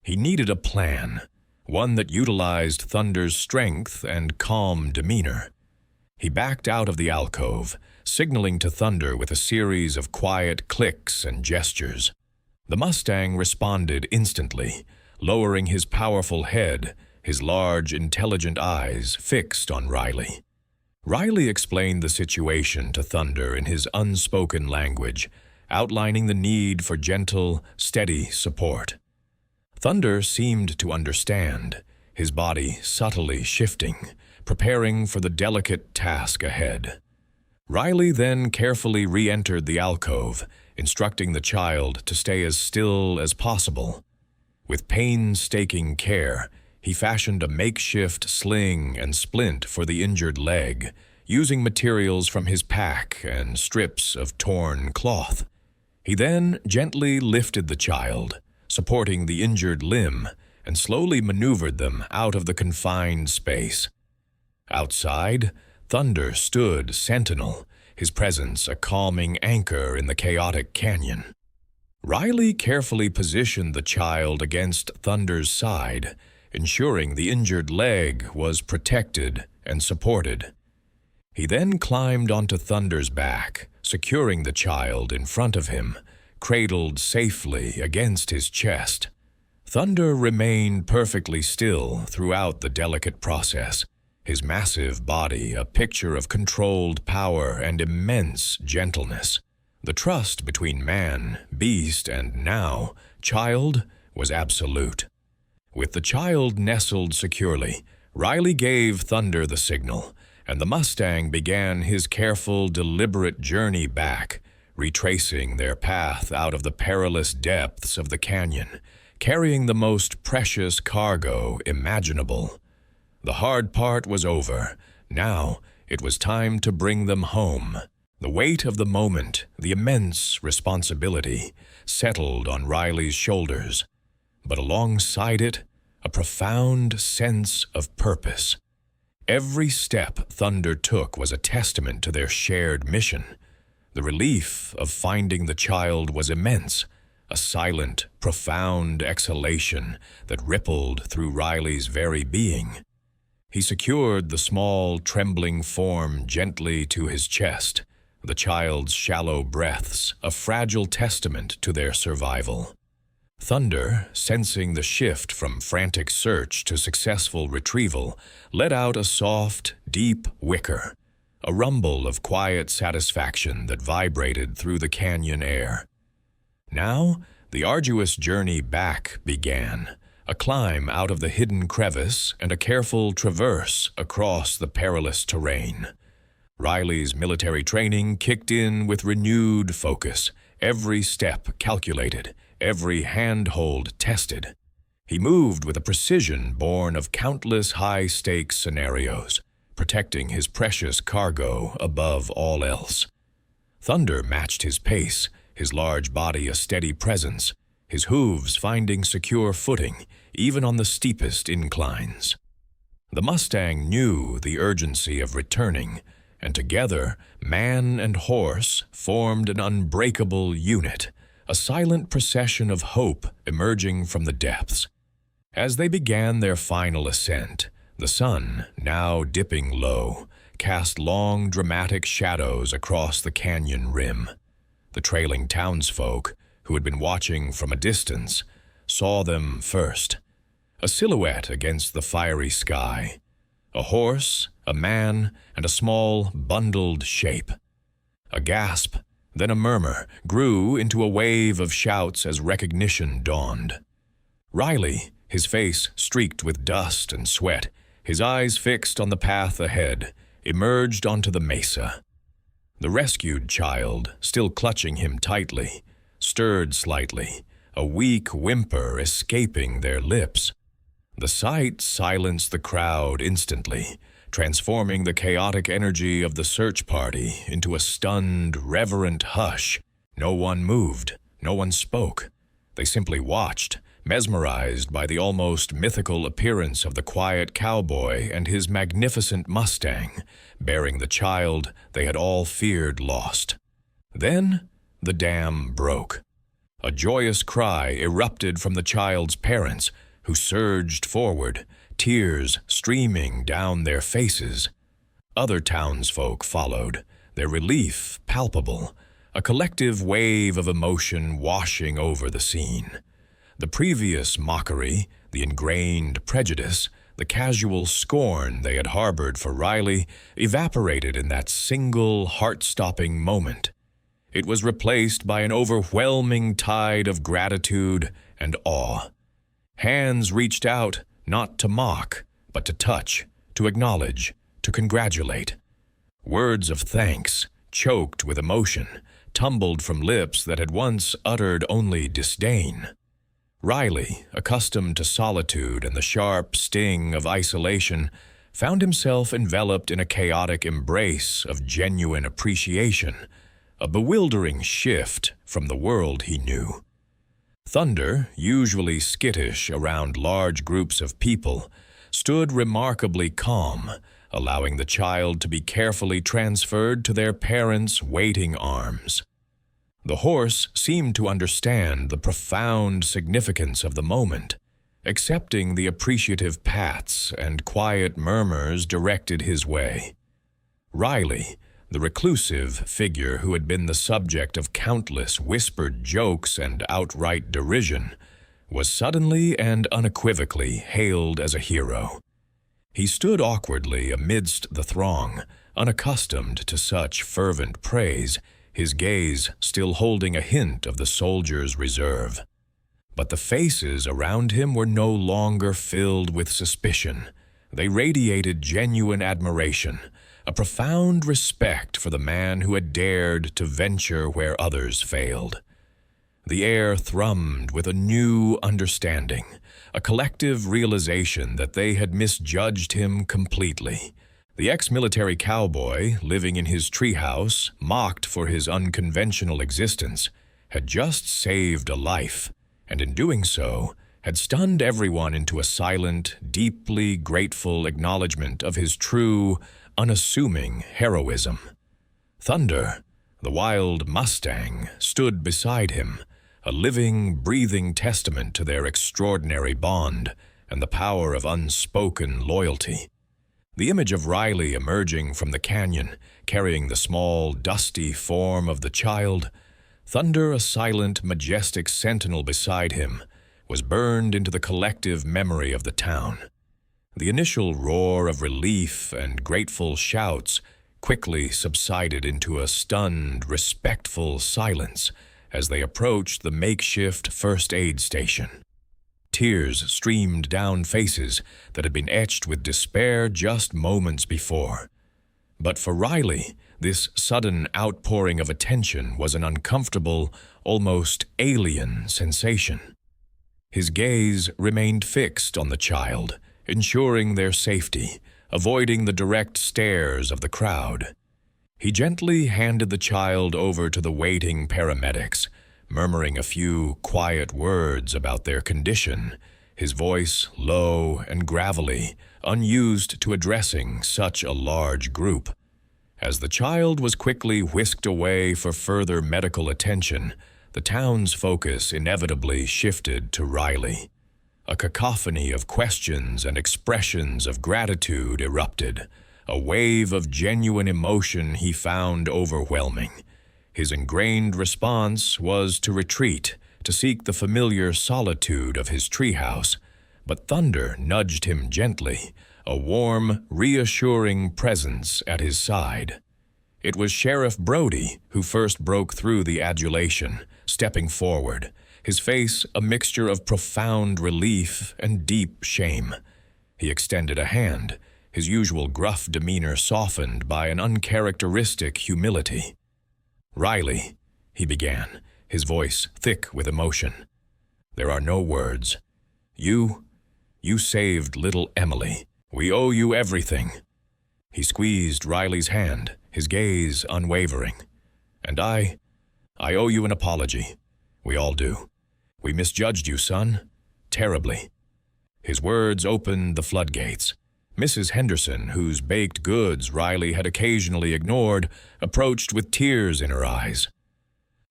He needed a plan, one that utilized Thunder's strength and calm demeanor. He backed out of the alcove, signaling to Thunder with a series of quiet clicks and gestures. The Mustang responded instantly, lowering his powerful head, his large, intelligent eyes fixed on Riley. Riley explained the situation to Thunder in his unspoken language, outlining the need for gentle, steady support. Thunder seemed to understand, his body subtly shifting, preparing for the delicate task ahead. Riley then carefully re-entered the alcove, instructing the child to stay as still as possible. With painstaking care, he fashioned a makeshift sling and splint for the injured leg, using materials from his pack and strips of torn cloth. He then gently lifted the child, supporting the injured limb, and slowly maneuvered them out of the confined space. Outside, Thunder stood sentinel, his presence a calming anchor in the chaotic canyon. Riley carefully positioned the child against Thunder's side, ensuring the injured leg was protected and supported. He then climbed onto Thunder's back, securing the child in front of him, cradled safely against his chest. Thunder remained perfectly still throughout the delicate process, his massive body a picture of controlled power and immense gentleness. The trust between man, beast, and now child was absolute. With the child nestled securely, Riley gave Thunder the signal, and the Mustang began his careful, deliberate journey back, retracing their path out of the perilous depths of the canyon, carrying the most precious cargo imaginable. The hard part was over. Now it was time to bring them home. The weight of the moment, the immense responsibility, settled on Riley's shoulders. But alongside it, a profound sense of purpose. Every step Thunder took was a testament to their shared mission. The relief of finding the child was immense, a silent, profound exhalation that rippled through Riley's very being. He secured the small, trembling form gently to his chest, the child's shallow breaths a fragile testament to their survival. Thunder, sensing the shift from frantic search to successful retrieval, let out a soft, deep whicker, a rumble of quiet satisfaction that vibrated through the canyon air. Now, the arduous journey back began, a climb out of the hidden crevice and a careful traverse across the perilous terrain. Riley's military training kicked in with renewed focus, every step calculated, every handhold tested. He moved with a precision born of countless high-stakes scenarios, protecting his precious cargo above all else. Thunder matched his pace, his large body a steady presence, his hooves finding secure footing even on the steepest inclines. The Mustang knew the urgency of returning, and together, man and horse formed an unbreakable unit, a silent procession of hope emerging from the depths. As they began their final ascent, the sun, now dipping low, cast long, dramatic shadows across the canyon rim. The trailing townsfolk, who had been watching from a distance, saw them first. A silhouette against the fiery sky. A horse, a man, and a small, bundled shape. A gasp, then a murmur, grew into a wave of shouts as recognition dawned. Riley, his face streaked with dust and sweat, his eyes fixed on the path ahead, emerged onto the mesa. The rescued child, still clutching him tightly, stirred slightly, a weak whimper escaping their lips. The sight silenced the crowd instantly, transforming the chaotic energy of the search party into a stunned, reverent hush. No one moved, no one spoke. They simply watched, mesmerized by the almost mythical appearance of the quiet cowboy and his magnificent mustang, bearing the child they had all feared lost. Then the dam broke. A joyous cry erupted from the child's parents, who surged forward, tears streaming down their faces. Other townsfolk followed, their relief palpable, a collective wave of emotion washing over the scene. The previous mockery, the ingrained prejudice, the casual scorn they had harbored for Riley evaporated in that single heart-stopping moment. It was replaced by an overwhelming tide of gratitude and awe. Hands reached out, not to mock, but to touch, to acknowledge, to congratulate. Words of thanks, choked with emotion, tumbled from lips that had once uttered only disdain. Riley, accustomed to solitude and the sharp sting of isolation, found himself enveloped in a chaotic embrace of genuine appreciation, a bewildering shift from the world he knew. Thunder, usually skittish around large groups of people, stood remarkably calm, allowing the child to be carefully transferred to their parents' waiting arms. The horse seemed to understand the profound significance of the moment, accepting the appreciative pats and quiet murmurs directed his way. Riley, the reclusive figure who had been the subject of countless whispered jokes and outright derision, was suddenly and unequivocally hailed as a hero. He stood awkwardly amidst the throng, unaccustomed to such fervent praise, his gaze still holding a hint of the soldier's reserve. But the faces around him were no longer filled with suspicion. They radiated genuine admiration, a profound respect for the man who had dared to venture where others failed. The air thrummed with a new understanding, a collective realization that they had misjudged him completely. The ex-military cowboy, living in his treehouse, mocked for his unconventional existence, had just saved a life, and in doing so, had stunned everyone into a silent, deeply grateful acknowledgement of his true, unassuming heroism. Thunder, the wild mustang, stood beside him, a living, breathing testament to their extraordinary bond and the power of unspoken loyalty. The image of Riley emerging from the canyon, carrying the small, dusty form of the child, Thunder, a silent, majestic sentinel beside him, was burned into the collective memory of the town. The initial roar of relief and grateful shouts quickly subsided into a stunned, respectful silence as they approached the makeshift first aid station. Tears streamed down faces that had been etched with despair just moments before. But for Riley, this sudden outpouring of attention was an uncomfortable, almost alien sensation. His gaze remained fixed on the child, ensuring their safety, avoiding the direct stares of the crowd. He gently handed the child over to the waiting paramedics, murmuring a few quiet words about their condition, his voice low and gravelly, unused to addressing such a large group. As the child was quickly whisked away for further medical attention, the town's focus inevitably shifted to Riley. A cacophony of questions and expressions of gratitude erupted, a wave of genuine emotion he found overwhelming. His ingrained response was to retreat, to seek the familiar solitude of his treehouse, but Thunder nudged him gently, a warm, reassuring presence at his side. It was Sheriff Brody who first broke through the adulation, stepping forward, his face a mixture of profound relief and deep shame. He extended a hand, his usual gruff demeanor softened by an uncharacteristic humility. "Riley," he began, his voice thick with emotion. "There are no words. You saved little Emily. We owe you everything." He squeezed Riley's hand, his gaze unwavering. "And I owe you an apology. We all do. We misjudged you, son. Terribly." His words opened the floodgates. Mrs. Henderson, whose baked goods Riley had occasionally ignored, approached with tears in her eyes.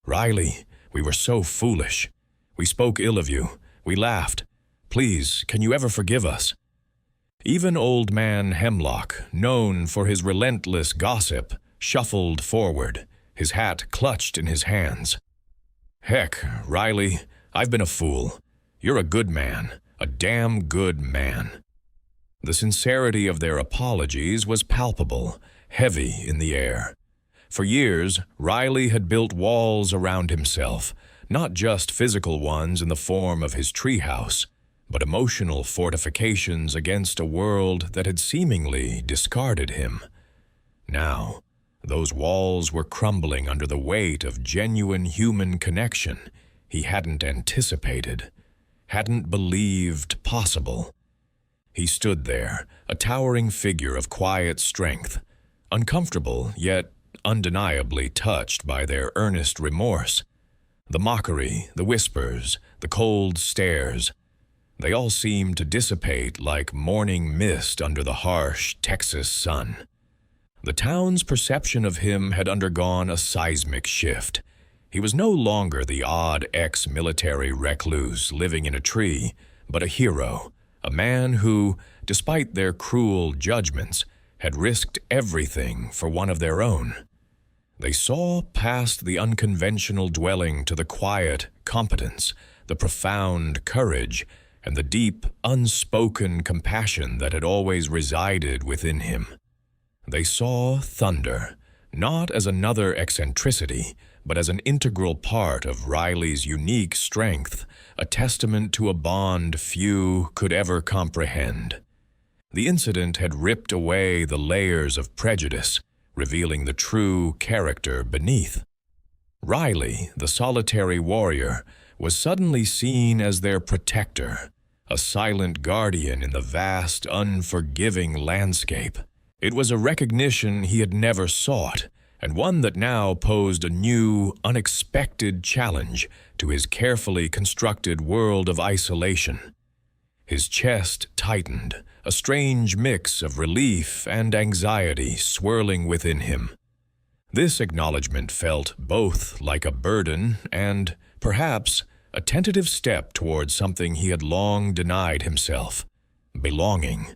"Riley, we were so foolish. We spoke ill of you. We laughed. Please, can you ever forgive us?" Even old man Hemlock, known for his relentless gossip, shuffled forward, his hat clutched in his hands. "Heck, Riley, I've been a fool. You're a good man, a damn good man." The sincerity of their apologies was palpable, heavy in the air. For years, Riley had built walls around himself, not just physical ones in the form of his treehouse, but emotional fortifications against a world that had seemingly discarded him. Now, those walls were crumbling under the weight of genuine human connection he hadn't anticipated, hadn't believed possible. He stood there, a towering figure of quiet strength, uncomfortable yet undeniably touched by their earnest remorse. The mockery, the whispers, the cold stares, they all seemed to dissipate like morning mist under the harsh Texas sun. The town's perception of him had undergone a seismic shift. He was no longer the odd ex-military recluse living in a tree, but a hero, a man who, despite their cruel judgments, had risked everything for one of their own. They saw past the unconventional dwelling to the quiet competence, the profound courage, and the deep, unspoken compassion that had always resided within him. They saw Thunder, not as another eccentricity, but as an integral part of Riley's unique strength, a testament to a bond few could ever comprehend. The incident had ripped away the layers of prejudice, revealing the true character beneath. Riley, the solitary warrior, was suddenly seen as their protector, a silent guardian in the vast, unforgiving landscape. It was a recognition he had never sought, and one that now posed a new, unexpected challenge to his carefully constructed world of isolation. His chest tightened, a strange mix of relief and anxiety swirling within him. This acknowledgement felt both like a burden and, perhaps, a tentative step towards something he had long denied himself: belonging.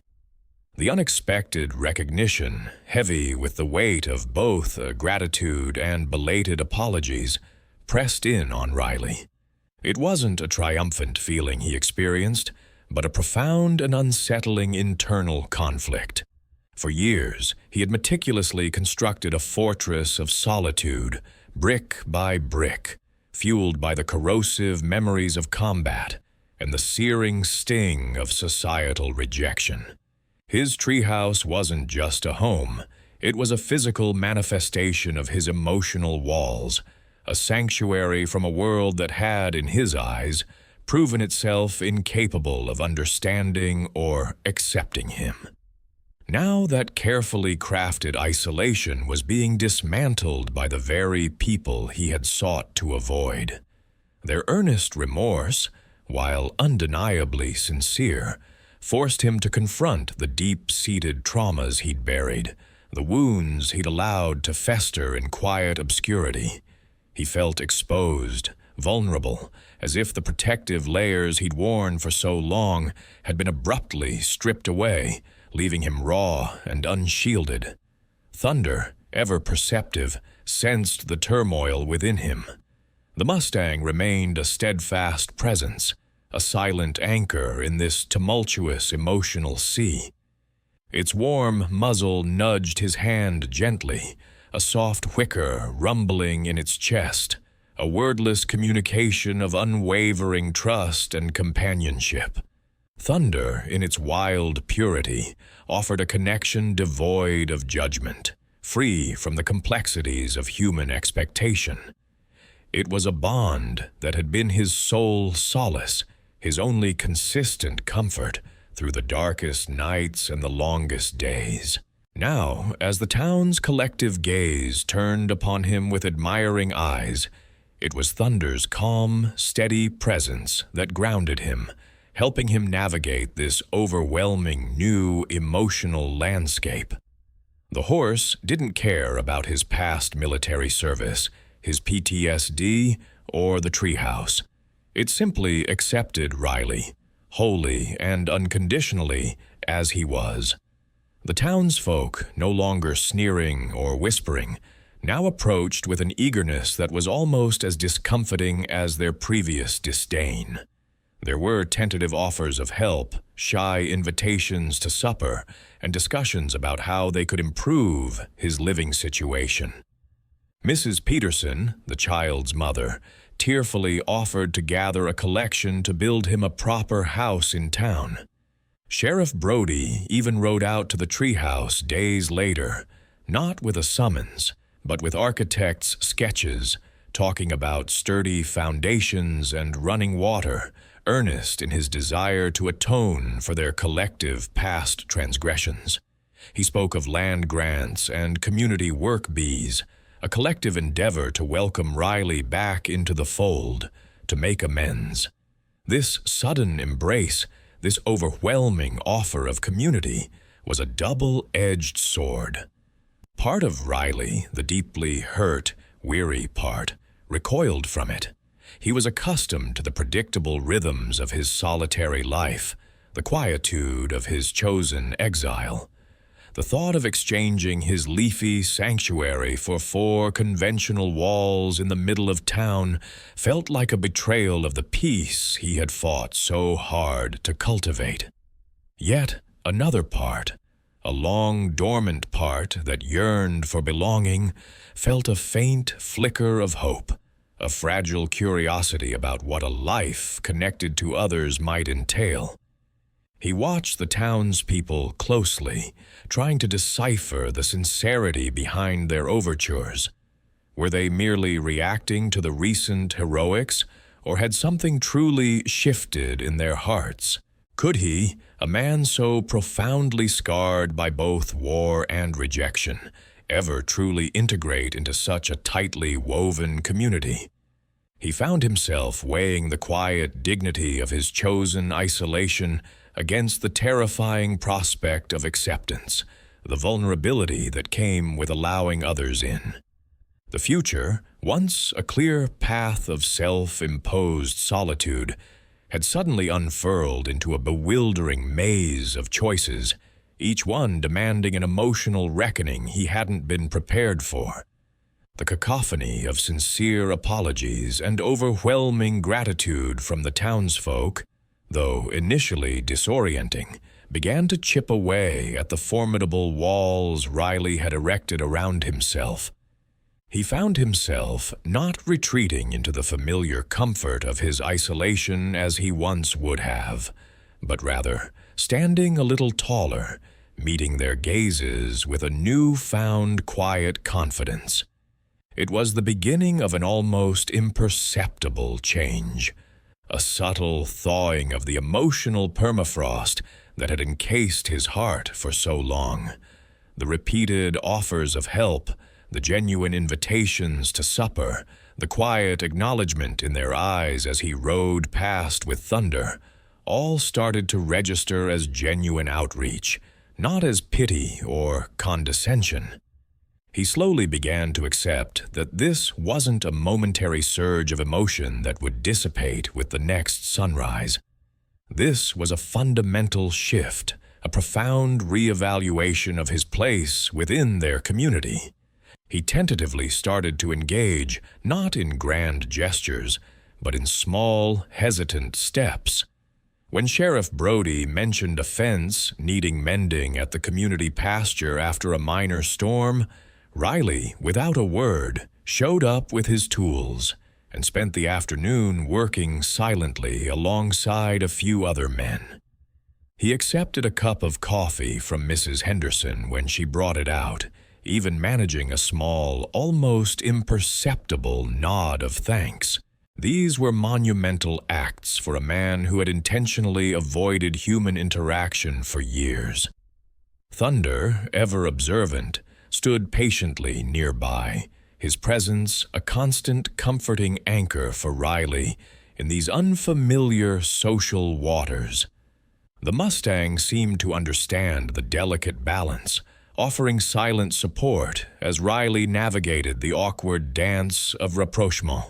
The unexpected recognition, heavy with the weight of both gratitude and belated apologies, pressed in on Riley. It wasn't a triumphant feeling he experienced, but a profound and unsettling internal conflict. For years, he had meticulously constructed a fortress of solitude, brick by brick, fueled by the corrosive memories of combat and the searing sting of societal rejection. His treehouse wasn't just a home, it was a physical manifestation of his emotional walls, a sanctuary from a world that had, in his eyes, proven itself incapable of understanding or accepting him. Now that carefully crafted isolation was being dismantled by the very people he had sought to avoid. Their earnest remorse, while undeniably sincere, forced him to confront the deep-seated traumas he'd buried, the wounds he'd allowed to fester in quiet obscurity. He felt exposed, vulnerable, as if the protective layers he'd worn for so long had been abruptly stripped away, leaving him raw and unshielded. Thunder, ever perceptive, sensed the turmoil within him. The mustang remained a steadfast presence, a silent anchor in this tumultuous emotional sea. Its warm muzzle nudged his hand gently, a soft whicker rumbling in its chest, a wordless communication of unwavering trust and companionship. Thunder, in its wild purity, offered a connection devoid of judgment, free from the complexities of human expectation. It was a bond that had been his sole solace, his only consistent comfort through the darkest nights and the longest days. Now, as the town's collective gaze turned upon him with admiring eyes, it was Thunder's calm, steady presence that grounded him, helping him navigate this overwhelming new emotional landscape. The horse didn't care about his past military service, his PTSD, or the treehouse. It simply accepted Riley, wholly and unconditionally, as he was. The townsfolk, no longer sneering or whispering, now approached with an eagerness that was almost as discomfiting as their previous disdain. There were tentative offers of help, shy invitations to supper, and discussions about how they could improve his living situation. Mrs. Peterson, the child's mother, tearfully offered to gather a collection to build him a proper house in town. Sheriff Brody even rode out to the treehouse days later, not with a summons, but with architects' sketches, talking about sturdy foundations and running water, earnest in his desire to atone for their collective past transgressions. He spoke of land grants and community work bees, a collective endeavor to welcome Riley back into the fold, to make amends. This sudden embrace, this overwhelming offer of community, was a double-edged sword. Part of Riley, the deeply hurt, weary part, recoiled from it. He was accustomed to the predictable rhythms of his solitary life, the quietude of his chosen exile. The thought of exchanging his leafy sanctuary for 4 conventional walls in the middle of town felt like a betrayal of the peace he had fought so hard to cultivate. Yet another part, a long dormant part that yearned for belonging, felt a faint flicker of hope, a fragile curiosity about what a life connected to others might entail. He watched the townspeople closely, trying to decipher the sincerity behind their overtures. Were they merely reacting to the recent heroics, or had something truly shifted in their hearts? Could he, a man so profoundly scarred by both war and rejection, ever truly integrate into such a tightly woven community? He found himself weighing the quiet dignity of his chosen isolation against the terrifying prospect of acceptance, the vulnerability that came with allowing others in. The future, once a clear path of self-imposed solitude, had suddenly unfurled into a bewildering maze of choices, each one demanding an emotional reckoning he hadn't been prepared for. The cacophony of sincere apologies and overwhelming gratitude from the townsfolk, though initially disorienting, began to chip away at the formidable walls Riley had erected around himself. He found himself not retreating into the familiar comfort of his isolation as he once would have, but rather standing a little taller, meeting their gazes with a new-found quiet confidence. It was the beginning of an almost imperceptible change, a subtle thawing of the emotional permafrost that had encased his heart for so long. The repeated offers of help, the genuine invitations to supper, the quiet acknowledgement in their eyes as he rode past with Thunder, all started to register as genuine outreach, not as pity or condescension. He slowly began to accept that this wasn't a momentary surge of emotion that would dissipate with the next sunrise. This was a fundamental shift, a profound reevaluation of his place within their community. He tentatively started to engage, not in grand gestures, but in small, hesitant steps. When Sheriff Brody mentioned a fence needing mending at the community pasture after a minor storm, Riley, without a word, showed up with his tools and spent the afternoon working silently alongside a few other men. He accepted a cup of coffee from Mrs. Henderson when she brought it out, even managing a small, almost imperceptible nod of thanks. These were monumental acts for a man who had intentionally avoided human interaction for years. Thunder, ever observant, stood patiently nearby, his presence a constant comforting anchor for Riley in these unfamiliar social waters. The mustang seemed to understand the delicate balance, offering silent support as Riley navigated the awkward dance of rapprochement.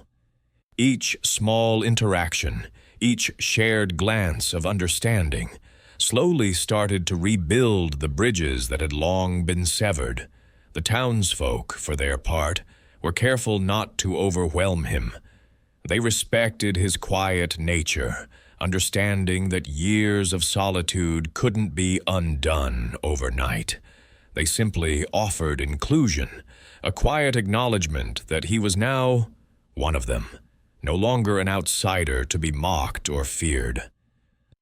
Each small interaction, each shared glance of understanding, slowly started to rebuild the bridges that had long been severed. The townsfolk, for their part, were careful not to overwhelm him. They respected his quiet nature, understanding that years of solitude couldn't be undone overnight. They simply offered inclusion, a quiet acknowledgement that he was now one of them, no longer an outsider to be mocked or feared.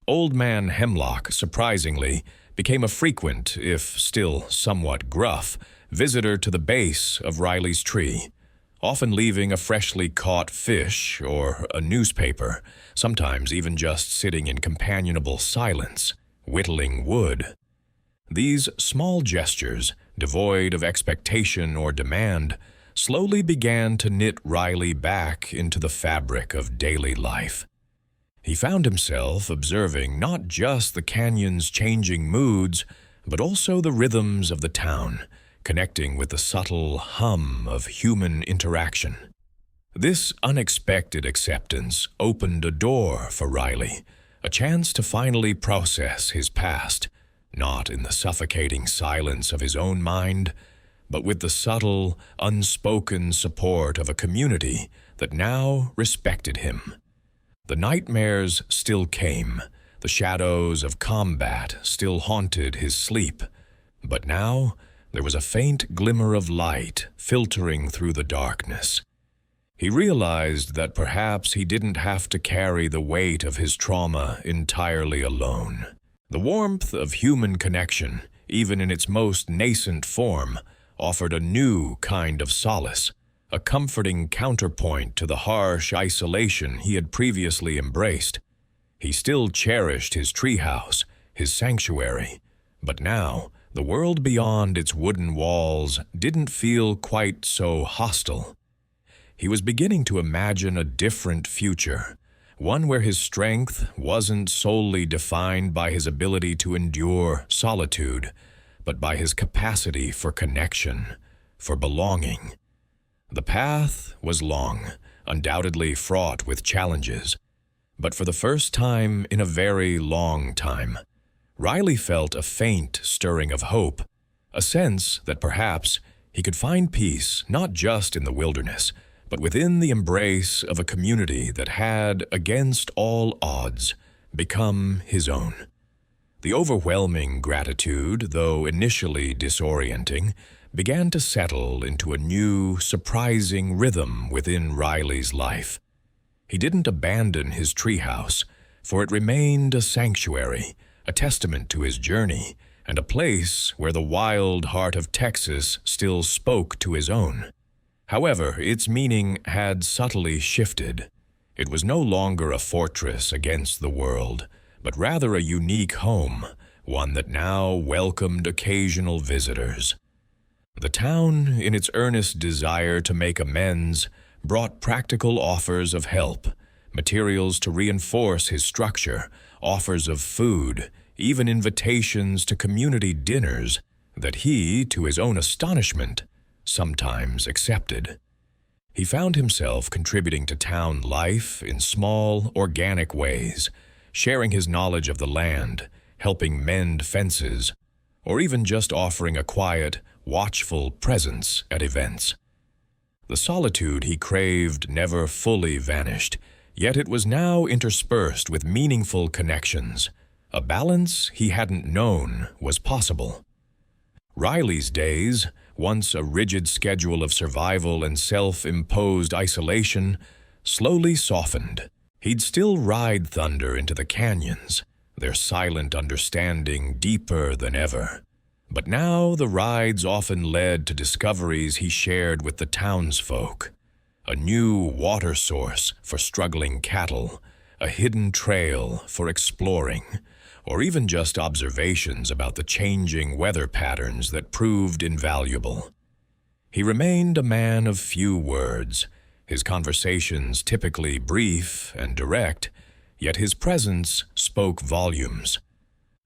Old Man Hemlock, surprisingly, became a frequent, if still somewhat gruff, visitor to the base of Riley's tree, often leaving a freshly caught fish or a newspaper, sometimes even just sitting in companionable silence, whittling wood. These small gestures, devoid of expectation or demand, slowly began to knit Riley back into the fabric of daily life. He found himself observing not just the canyon's changing moods, but also the rhythms of the town, connecting with the subtle hum of human interaction. This unexpected acceptance opened a door for Riley, a chance to finally process his past, not in the suffocating silence of his own mind, but with the subtle, unspoken support of a community that now respected him. The nightmares still came, the shadows of combat still haunted his sleep, but now there was a faint glimmer of light filtering through the darkness. He realized that perhaps he didn't have to carry the weight of his trauma entirely alone. The warmth of human connection, even in its most nascent form, offered a new kind of solace, a comforting counterpoint to the harsh isolation he had previously embraced. He still cherished his treehouse, his sanctuary, but now the world beyond its wooden walls didn't feel quite so hostile. He was beginning to imagine a different future, one where his strength wasn't solely defined by his ability to endure solitude, but by his capacity for connection, for belonging. The path was long, undoubtedly fraught with challenges, but for the first time in a very long time, Riley felt a faint stirring of hope, a sense that perhaps he could find peace not just in the wilderness, but within the embrace of a community that had, against all odds, become his own. The overwhelming gratitude, though initially disorienting, began to settle into a new, surprising rhythm within Riley's life. He didn't abandon his treehouse, for it remained a sanctuary, a testament to his journey, and a place where the wild heart of Texas still spoke to his own. However, its meaning had subtly shifted. It was no longer a fortress against the world, but rather a unique home, one that now welcomed occasional visitors. The town, in its earnest desire to make amends, brought practical offers of help, materials to reinforce his structure, offers of food, even invitations to community dinners that he, to his own astonishment, sometimes accepted. He found himself contributing to town life in small, organic ways, sharing his knowledge of the land, helping mend fences, or even just offering a quiet, watchful presence at events. The solitude he craved never fully vanished, yet it was now interspersed with meaningful connections. A balance he hadn't known was possible. Riley's days, once a rigid schedule of survival and self-imposed isolation, slowly softened. He'd still ride Thunder into the canyons, their silent understanding deeper than ever. But now the rides often led to discoveries he shared with the townsfolk. A new water source for struggling cattle, a hidden trail for exploring, or even just observations about the changing weather patterns that proved invaluable. He remained a man of few words, his conversations typically brief and direct, yet his presence spoke volumes.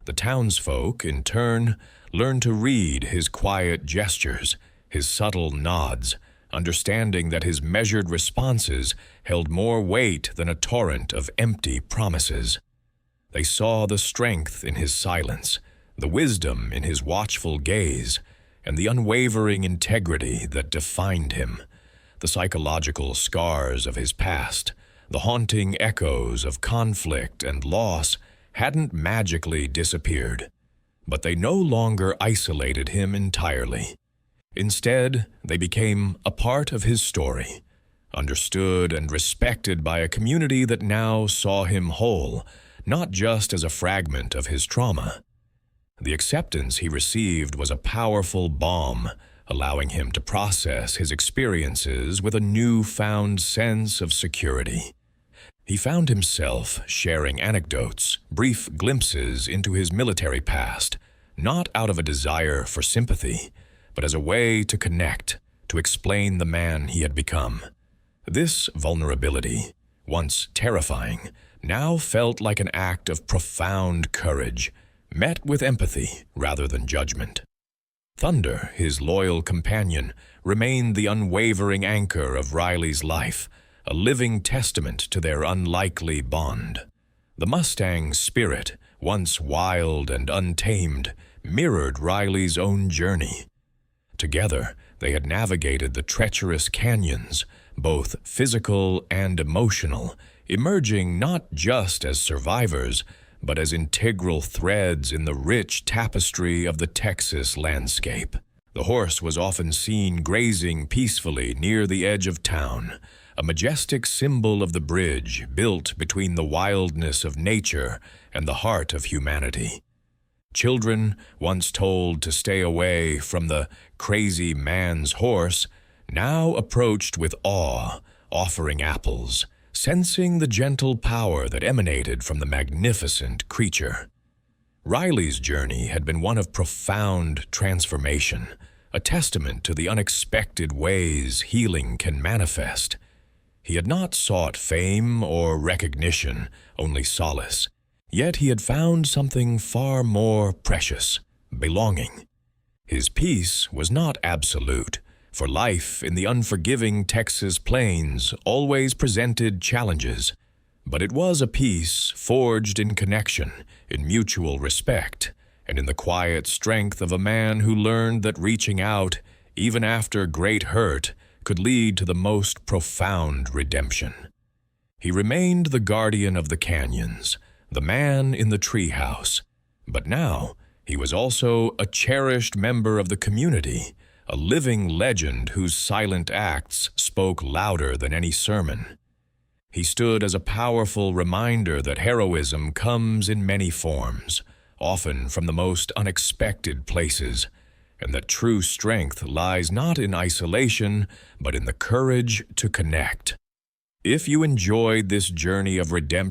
The townsfolk, in turn, learned to read his quiet gestures, his subtle nods, understanding that his measured responses held more weight than a torrent of empty promises. They saw the strength in his silence, the wisdom in his watchful gaze, and the unwavering integrity that defined him. The psychological scars of his past, the haunting echoes of conflict and loss, hadn't magically disappeared, but they no longer isolated him entirely. Instead, they became a part of his story, understood and respected by a community that now saw him whole, not just as a fragment of his trauma. The acceptance he received was a powerful balm, allowing him to process his experiences with a newfound sense of security. He found himself sharing anecdotes, brief glimpses into his military past, not out of a desire for sympathy, but as a way to connect, to explain the man he had become. This vulnerability, once terrifying, now felt like an act of profound courage, met with empathy rather than judgment. Thunder, his loyal companion, remained the unwavering anchor of Riley's life, a living testament to their unlikely bond. The mustang's spirit, once wild and untamed, mirrored Riley's own journey. Together, they had navigated the treacherous canyons, both physical and emotional, emerging not just as survivors, but as integral threads in the rich tapestry of the Texas landscape. The horse was often seen grazing peacefully near the edge of town, a majestic symbol of the bridge built between the wildness of nature and the heart of humanity. Children, once told to stay away from the crazy man's horse, now approached with awe, offering apples, sensing the gentle power that emanated from the magnificent creature. Riley's journey had been one of profound transformation, a testament to the unexpected ways healing can manifest. He had not sought fame or recognition, only solace. Yet he had found something far more precious, belonging. His peace was not absolute, for life in the unforgiving Texas plains always presented challenges, but it was a peace forged in connection, in mutual respect, and in the quiet strength of a man who learned that reaching out, even after great hurt, could lead to the most profound redemption. He remained the guardian of the canyons, the man in the treehouse, but now he was also a cherished member of the community, a living legend whose silent acts spoke louder than any sermon. He stood as a powerful reminder that heroism comes in many forms, often from the most unexpected places, and that true strength lies not in isolation, but in the courage to connect. If you enjoyed this journey of redemption,